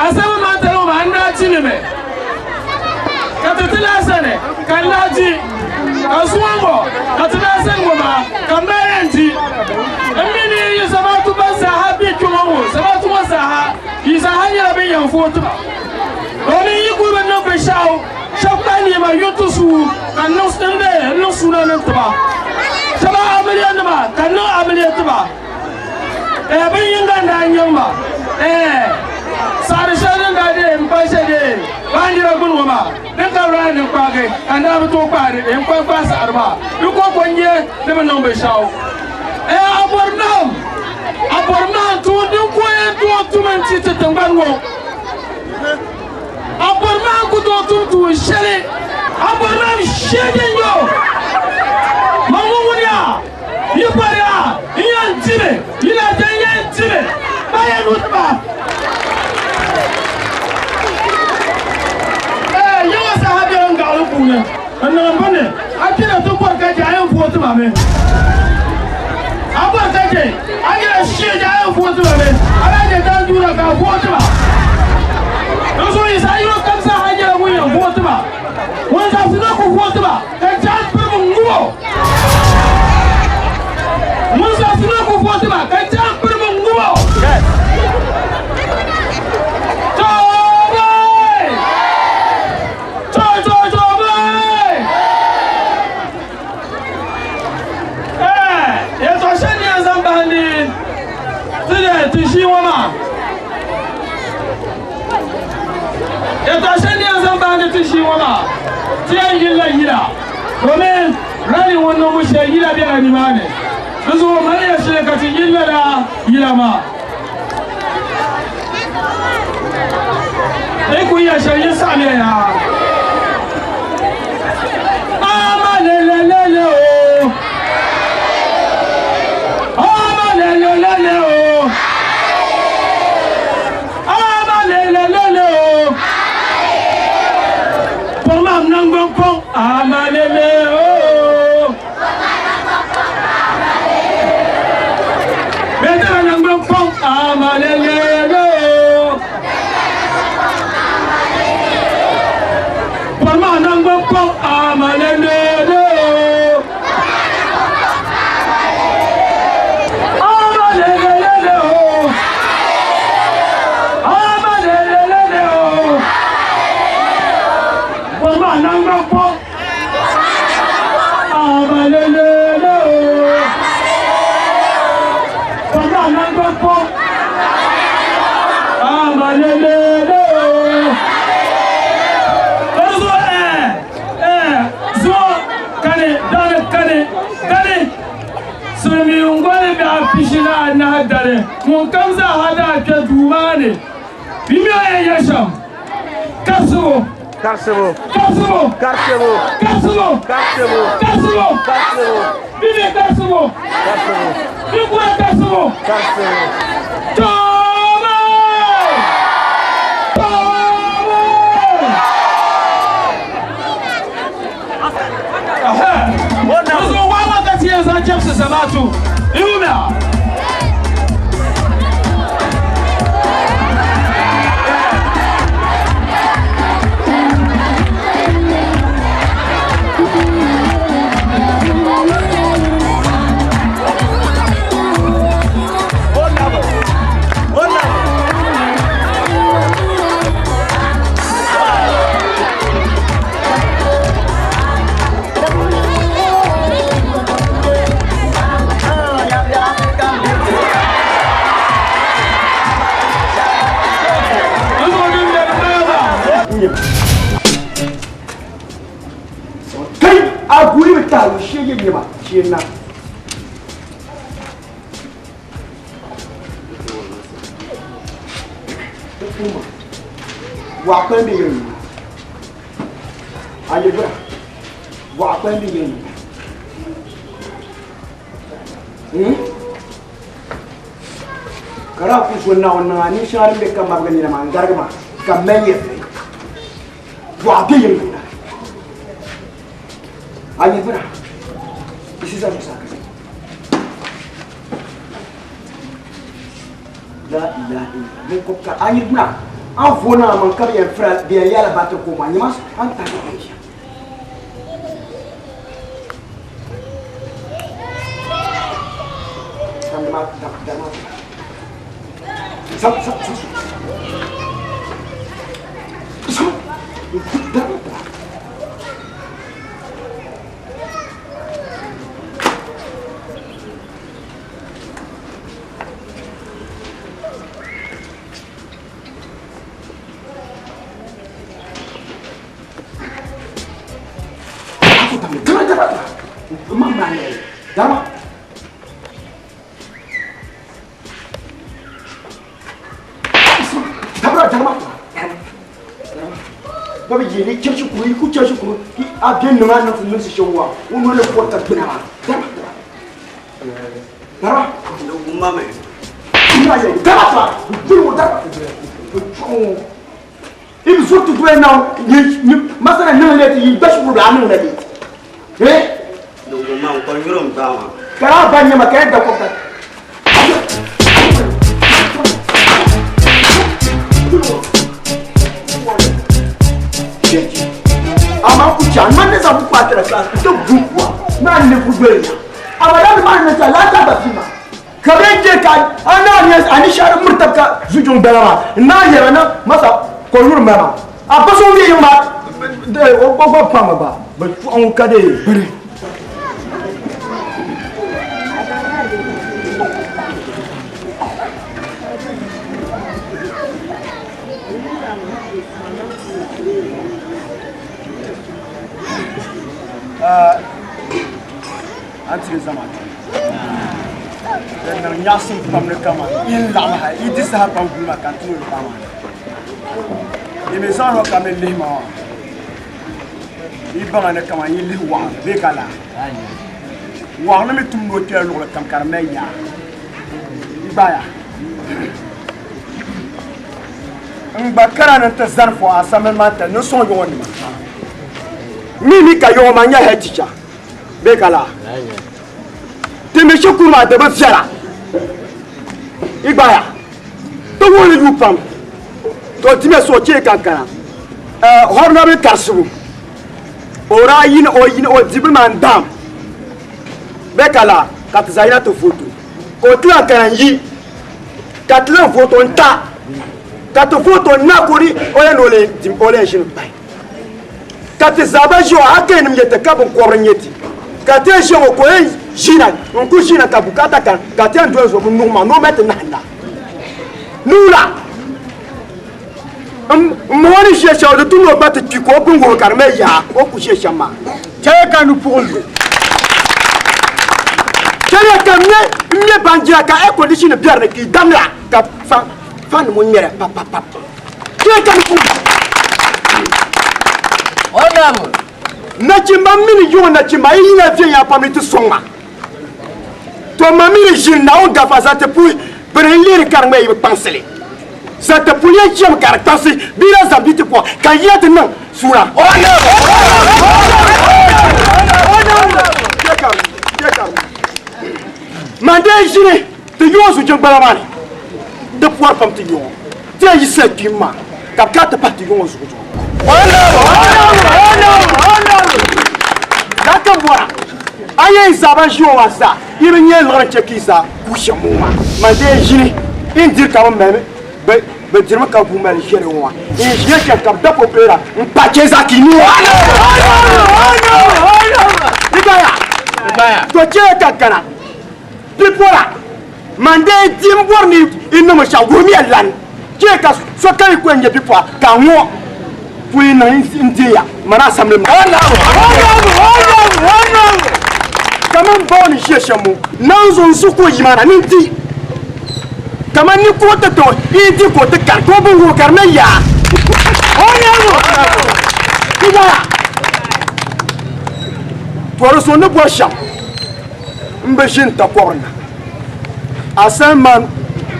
asama mantalo ma anda chineme katutila sane kalaji aswango katuna sengo ma kambayanti amini yusabatu basa habi tumo sabatu wasaha izahanya be yanfotu oni yikuru no be shaw shakani ma yutusu kanno stende no sunana taba saba amaliyan ma kanno amaliyan taba ben yinga nda nyamba sare shaden da de mpashe de bandira gunwa ma den ka ra ne kwage anda bu to kware en kwa kwa sa arba du ko konye de man no be shaw abornam to du ko en to menti te tambanwo abornam ku to tu shele abornam shede yo mamunya na mbane akira to por ka ja vote ma me abor ka je akira shi ja vote ma me ala je dan dura ka vote ma no so isa yo kam sa haja mu ya vote ma won sa su ko vote ma ka ja per mu nguo mun sa su ko vote ma ka ja per mu nguo shi wama tiyan yilla yila domin rani wannan mushe yila biya ni mane duzo mai ya shi ka ti yilla da yila ma ai ku ya shari'a same ya amalelele o amalelele o amalelele o Pomam nang bangkong amalele o Beta nang bangkong amalele o Pomam nang bangkong amalele o amalele o amalele o Mama nanga po amalele Mama nanga po amalele zo kane dane sumi ungwale bi apishina na dare mun kamza hada ke dumane bimiyo yesham kaso Carcebo. Vive Carcebo. Vive Carcebo. Toma! Nós vamos dar tias a James Samatu. Iuma. Kai a guri ta shi yake ba shi na wa kan bi yin ayi bra wa kan bi yin kara ku sunna wannan ani sharin be kan magani na man gargama kan meye wa bi yin ayi bra isi za sa ka la ilaha illa mun ko ka ayi bra an fona man kar ya fra biya yala ba ta koma ni mas an ta ka shi kan ma da ma sap Babi jeni kirshi kuri ku kirshi kuri a biyan numa na kun su shawwa wani wani kwata bina ma dara umma mai ina ya dara fa duru dara ibi so tu na ni masana nan le yi bashi ku da nan da Dungu ma ko yurum tawa. Kara banya makaya da ko ka. Ama ku can man da sabu kwatara ka to gumwa na ne ku gbe abada ma na ta la ta basima kabe je ka ana ne ani shar murtabka zujun balama na yara na masa ko yur mama a baso bi yuma de o gogo pama ba on ka de bari anti zaman dan nang nyasum pam ne kama in lama ha i dis ha pam kuma kan tu pam i me san ho kam le ma i banga ne kama i le wa be kala wa na me tum no tia lo kam kar me ya i baya ngba kara na ta zarfo asamen ma ta no son yo woni mimi ka yo ma nya ha teacher be kala teme shukuma de ba fiara igbaya to woni yu pam to time so che kankana horna be karsu ora yin o dibi mandam be kala kat zaina to photo ko tla kan yi kat la photo nta kat photo na kori o ya no le dim o le shin bai kat zaba jo akenim yete kabon ko renyeti kat e jo ko jina nku jina kabukata kan kat en dozo mu no ma no met na na nula mwani shesha de tout no bat tu ko bungo karme ya o ku shesha ma cheka nu polo chele kamne mye banjia ka e condition biarne ki damla ka fan mo nyere papa cheka nu polo onamo na chimba mini yo na chimba ina vien ya pamiti songa to mamiri jinna on gafa za te pour prendre karme e pensele ça te poulet qui me caractérise bien habité quoi quand il y a de non soura mandé jine te yo su jeng balamani de pouvoir pam te yo te yi se kima ka ka parti yo su jo la ka boira aye zaban jo wasa ibe nye lora chekisa kushamuma mandé jine indir ka meme be dirma ka bu mal jere wa e je ke ka da popera un paquet za ki ni ibaya to je ka kana pipora mande dimbor ni ino mo sha gomi alan je ka so kan ko nye pipora ka wo fu na india mana samle ma kaman boni sheshamu nanzo nsuko yimana ninti kama ni ko ta to idi ko ta kar ko bu kar na ya onamo kiya toro so ne bosham mbe shin ta korna asaman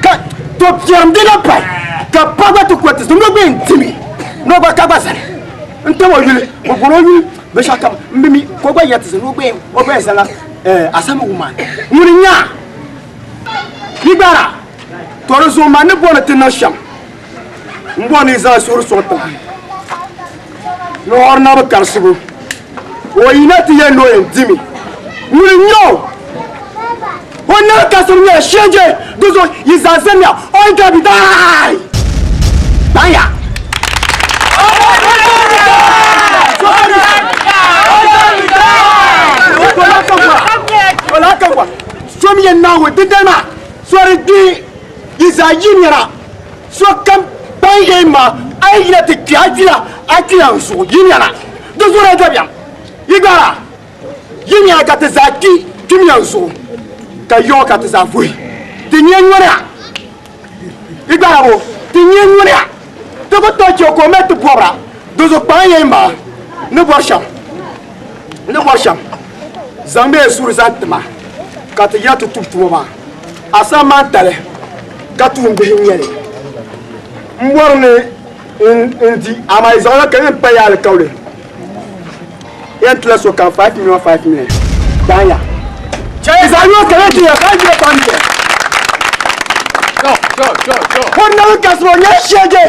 ka to pierre de la paix ka paga to ko tis no be intimi no ba ka basare ntamo yule mo boro yule be shaka mbimi ko ba yatis no be o be sala asama woman murinya libara toro so ma ne bona tena sham mboni za sur so ta no orna ba karsibu o inati ye no endimi muri nyo ona kasum ye shenje dozo izazemia o gabitai baya ola kawa somi ye nawo didema sori di Isaïniera, soit comme Payema, Aïla de Kiadia, Akianso, Yiniana, deux heures de bien. Igara, Yinia Katezaki, Kimianso, Kayo Katezafui, Tinyanwana, Igarabo, Tinyanwana, de votre tour commettre pour deux heures Payema, ne voyons, ne voyons, Zambé sur les Antema, Katayat tout le monde, à sa mentale. Katum behinyere mborne ndi ama izala kan payal kawle Entre so kan 5 million. Danya. Isayo kare ya kan je family. Sure. Wannan kasuwa ne shege.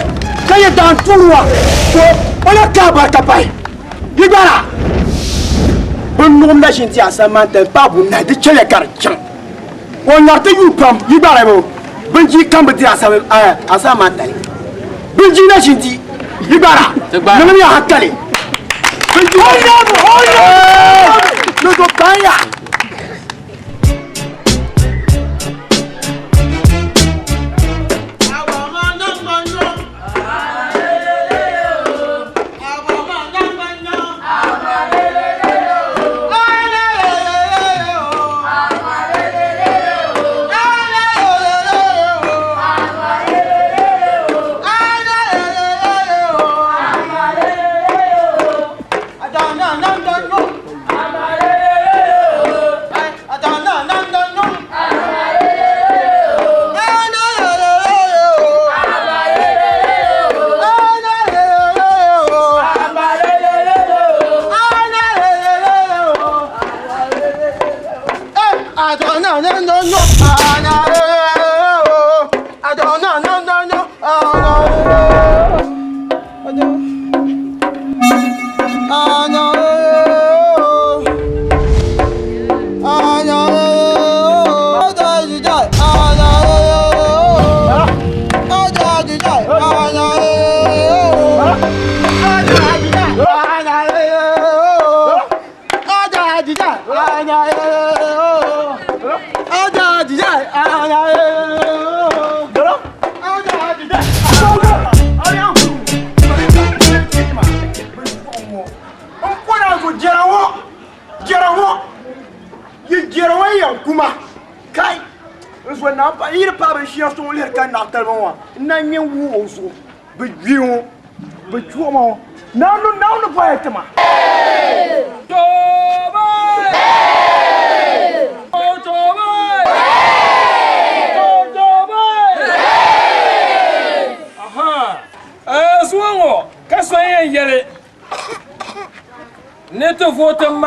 Kai dan turuwa. To wala ka ba ka pai. Yibara. Bun nom da shinti asamanta babu na de chele karchan. On te yu pam yibara mo. Bunji kamba di asamanta. Bunji na shinti yibara. Nami ya hakale. Bunji hoya. No do baya.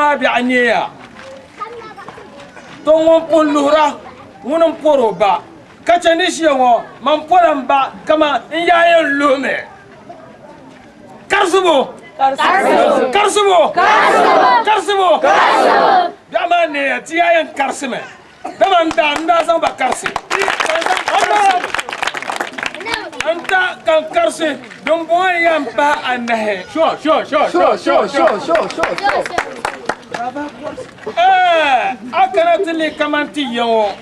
ma bi aniya to won pulura won poro ba kacha ni shiyo man poran ba kama in yayin lume karsubo dama ne ti yayin karsime dama nda san ba karsi anta kan karsi don boy yamba anahe sure akana tili kamanti yo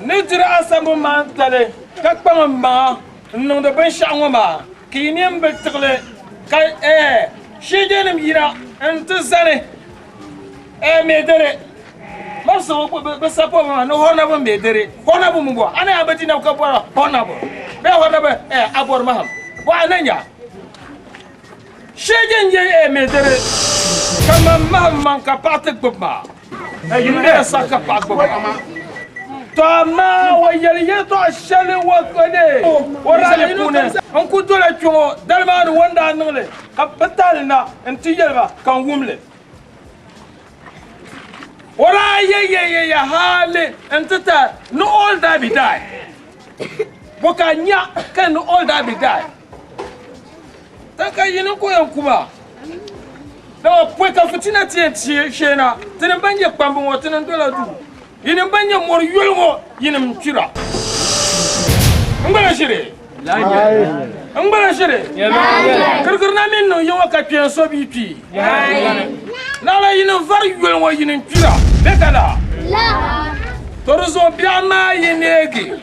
nidira asamu mantale kakpama non de ben shangoma kinim betle kay shijenim yira antuzane medere marso be sapo ma no hona bo medere hona bo mbo ana abati na ko bora hona bo be hona be abor maham bo ananya shijen je medere kama maham ka patek bobma yinde saka pak bobma Tama wa yaliye to ashale wa kone wara le pune an kuto la chongo dalma no wanda ngle ka patal na anti yelba kan wumle wara ye hale antata no all that be die boka nya kan no all that be die taka yinu ko yankuma na pwe ka fitina tie shena tin banje pambo wotin dola du yinin banya mor yulgo yinin tira ngala shire kirkir na min no yawa ka pian so bi pi la yinin var yulgo yinin tira bekala la torzo biama yinegi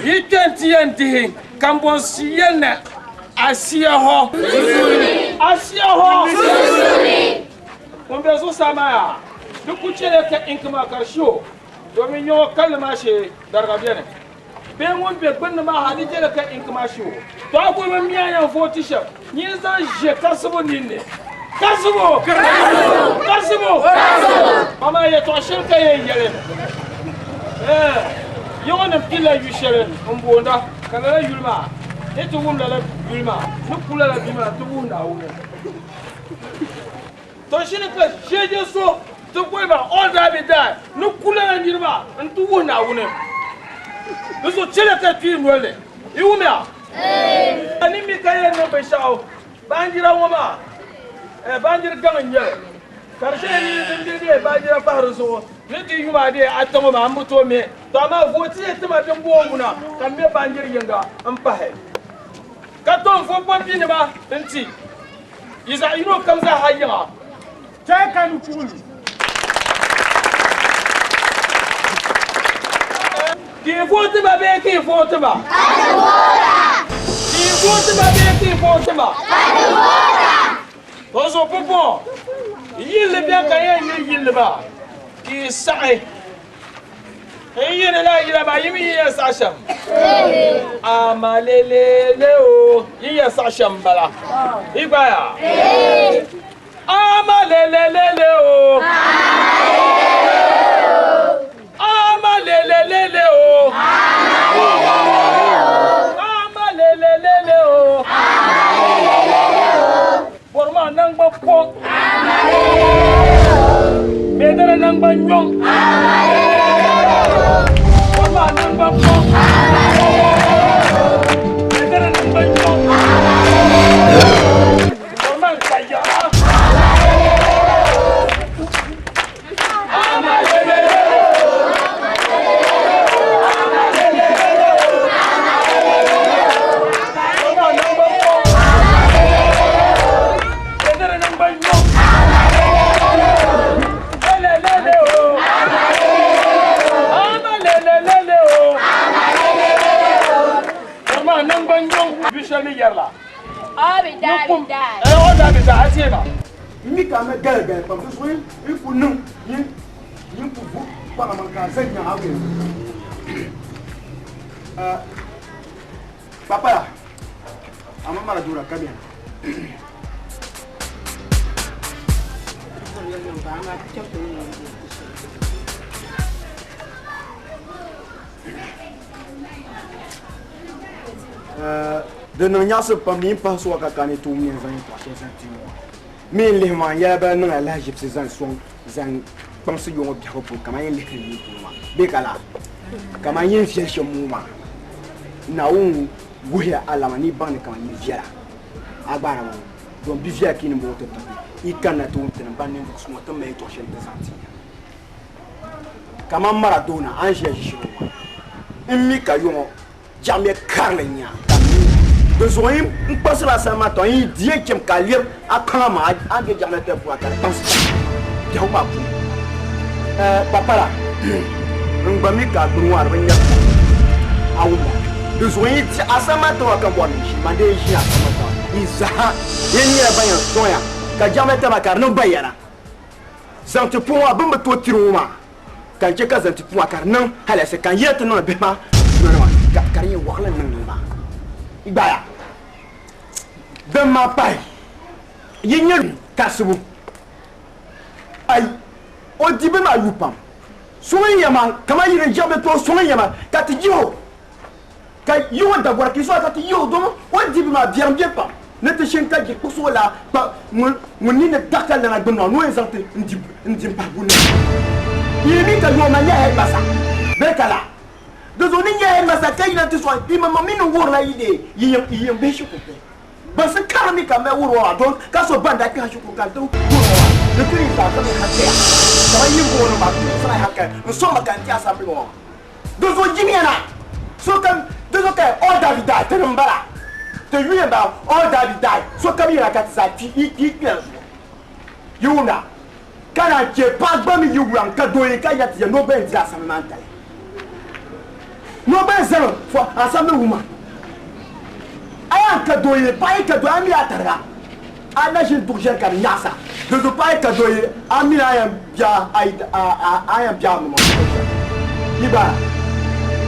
yitenti yanti kambon siyana asiya ho on so sama duk kuce da ka in kuma karsho domin yawa kalma shi dargabiya ne bayan wani begbin ma hadije da ka in kuma shi to akwai ban miya yan fotisha ni zan je kasubo ni ne kasubo mama ya to shin ka yayin yare yawan nan kila yushere on bonda kana yulma eto wumla la yulma kula la bima to wuna wuna to shine ka sheje so to ko ba all da bi da no kula la nirba an to wuna wuna no so chele ka ti nwele iwumia ani mi kaye no be shawo banjira woma banjir gamanye karshe ni dinde banjira faru so ne ti yuma de atamo ma ambuto me to ama voti etima de mbonguna kan me banjir yenga am pahe katon fo pompi ne ba nti iza ino kamza hayya ta kan kulu ki voti ba be ki voti ba ki voti ba be ki voti ba ozo popo yille bien kaye ni yille ba ki sa'i yille la yille ba yimi yasasham amalele o yasasham bala ibaya amalele o amalele o amalele o forma nang ba po medara nang ba nyong forma nang ba po medara nang ba nyong forma kaya yerla bida oda bida asema mi ka me gel pa so yi ku nu yi ku bu pa ma ka se nya ha papa ama mara dura kabia de no nya se pa mi pa so ka kani tu mi zan pa se san ti mi le ma ya ba no la jip se zan son zan pam se yo bi ko kama yin le ni tu ma be kala kama yin fi shi mu ma na un guya ala mani ban kama yin fiara agbara mo don bi fia kini mo to ta ikana to tin ban ni ko so to me to shen de santi kama Maradona an shi mu in mi ka yo jamais carle nya besoin un passe la sama to yi die kem kalir akama age jamais te pour akara pense ya ma bu papa la ngba mi ka dunwa renya awula besoin ti asama to aka bo mi mande ji asama to iza yeni ya bayan soya ka jamais te makar no bayana zanti pour abamba to tiruma kan je ka zanti pour akar nan hala se kan yete no be ma kariye wakla nan ba ibaya de ma pai yinye kasubu ay o dibe ma yupam somen yama kama yire jabe to somen yama kati yo kay yo da bora ki so kati yo do o dibe ma bien pam ne te shenka ji kuso la pa mun ni ne dakal na gbenno no ezante ndi pa buni yimi ka yo ma nya e basa be kala dozo ni nya ma sa kai na tiswa bi mama minu wora ide yiyem be shi ko ba se karami ka me woro adon ka so banda ka shi ko ka do woro de kuri sa ka me hakya sa yi woro ma sa hakya so ma kan ti asambli mo dozo jimiana so kan dozo ka o davida te mbara te yuye ba o davida so ka bi ra ka sa ti yuna kana je pa gba mi yuwan ka do yin ka ya ti no be ndi asamanta no be zero for asame woman aya kadoye pai kado ami atara ana jin tourger kan nyasa de pai kadoye ami aya bia aya bia mo iba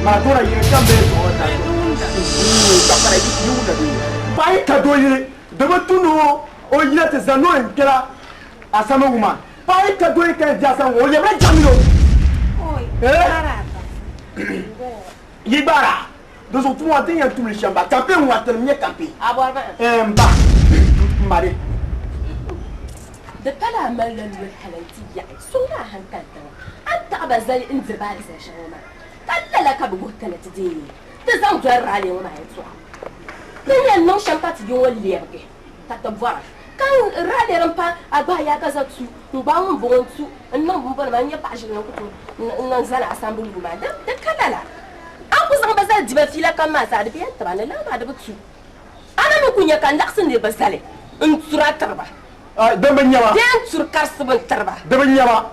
ma dora ye kambe to ta ta para di yuna de pai kadoye de tuno o yina te zano en kera asame woman pai kadoye kan jasa o ye be jamilo oi arata Yibara, Dos outros não tem tu me chama. Campé um até minha campé. Agora Mba. Mari. ده طلع مال الحلنتي يعني صنع هنكلت أنت أبزل انزل بالي زي شغلة قال لك أبغى تلات دي تزام جرى عليه وما يتوه لأن النوم شمبات يوم اللي يبغى تتبرع كان رالي رمبا أبغى يا كذا تسو نباهم بونتو النوم بمبر ما يبقى شغلة كتو ننزل عسام بالجمعة ده كلا لا أبو زمان بزل جبت فيلا كم ما ساعد فيها طبعا لا ما ده بتسو أنا ممكن يكان دخسني بزلي انت سرعة تربح دمنيا دين سركار سبن تربا دمنيا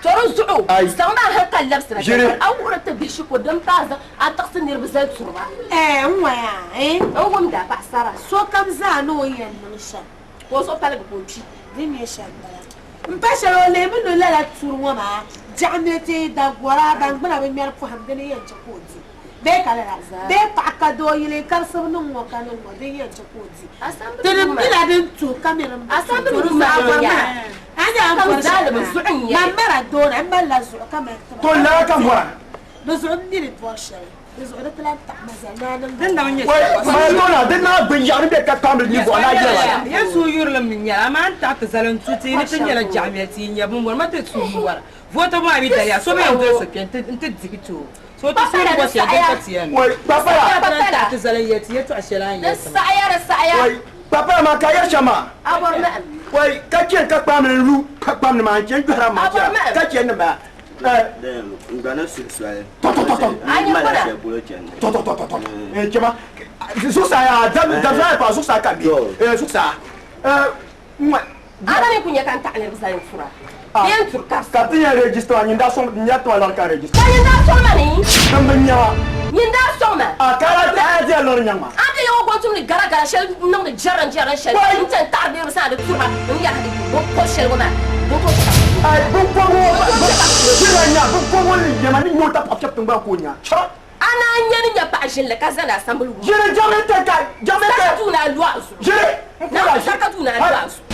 ترزعو سما هكا لبسنا او رت بيشك ودم تازا اتقسن يربزات سربا هو مدا باسرا سو كم زانو ينشا وسو بالك بوشي دين يشا مباشر ولا من لا لا تسروا ما جامتي دا غورا دا بلا بمير فهم دني ينشكوزي بيك على بيك عكدو يلي كرسب نمو كانوا دين ينشكوزي ترم بلا دنتو كاميرا اسامبل ما أنا أقول بزعني ما مرادون أما لا زوج كمان تقول لا كم ورا بزعني لتواشر بزعني ثلاث مزانا دنا من ما يقولنا دنا بنجاري بيك كامل نيجو أنا جاي يا سوير لمن يا ما أنت تعتزلن توتي نتني الجامعتين يا بوم ما تسوي ورا فوتو ما بيدل يا سو ما يدرس أنت تزكيتو سو تسوي بس يا دكتور وي بابا تعتزلن يتو عشان السعير papa ma kaya shama abor ma wai kake ka pam ne lu ka pam ne ma je jara ma kake ne ba ngana sexual ani koda to chama su sa ya da pa su sa ka bi su sa ana ne kunya kan ta'ale bisayin sura bien turkas ka tinya register ni da son nya to la ka register ka ni da son mani dan banya ni da son ma akara ta je lor nyama ade yo ko tum ni gara gara shel non de jaran shel ni tan tarbe bisa da turha ni ya hadi ko shel goma do ko ai bu ko nya bu ko ni nyama ni nyota pap chap tumba ko nya cha ana nyani nya pa shin le kazana assemble jere jamais te ka tu na loi jere na saka tu na loi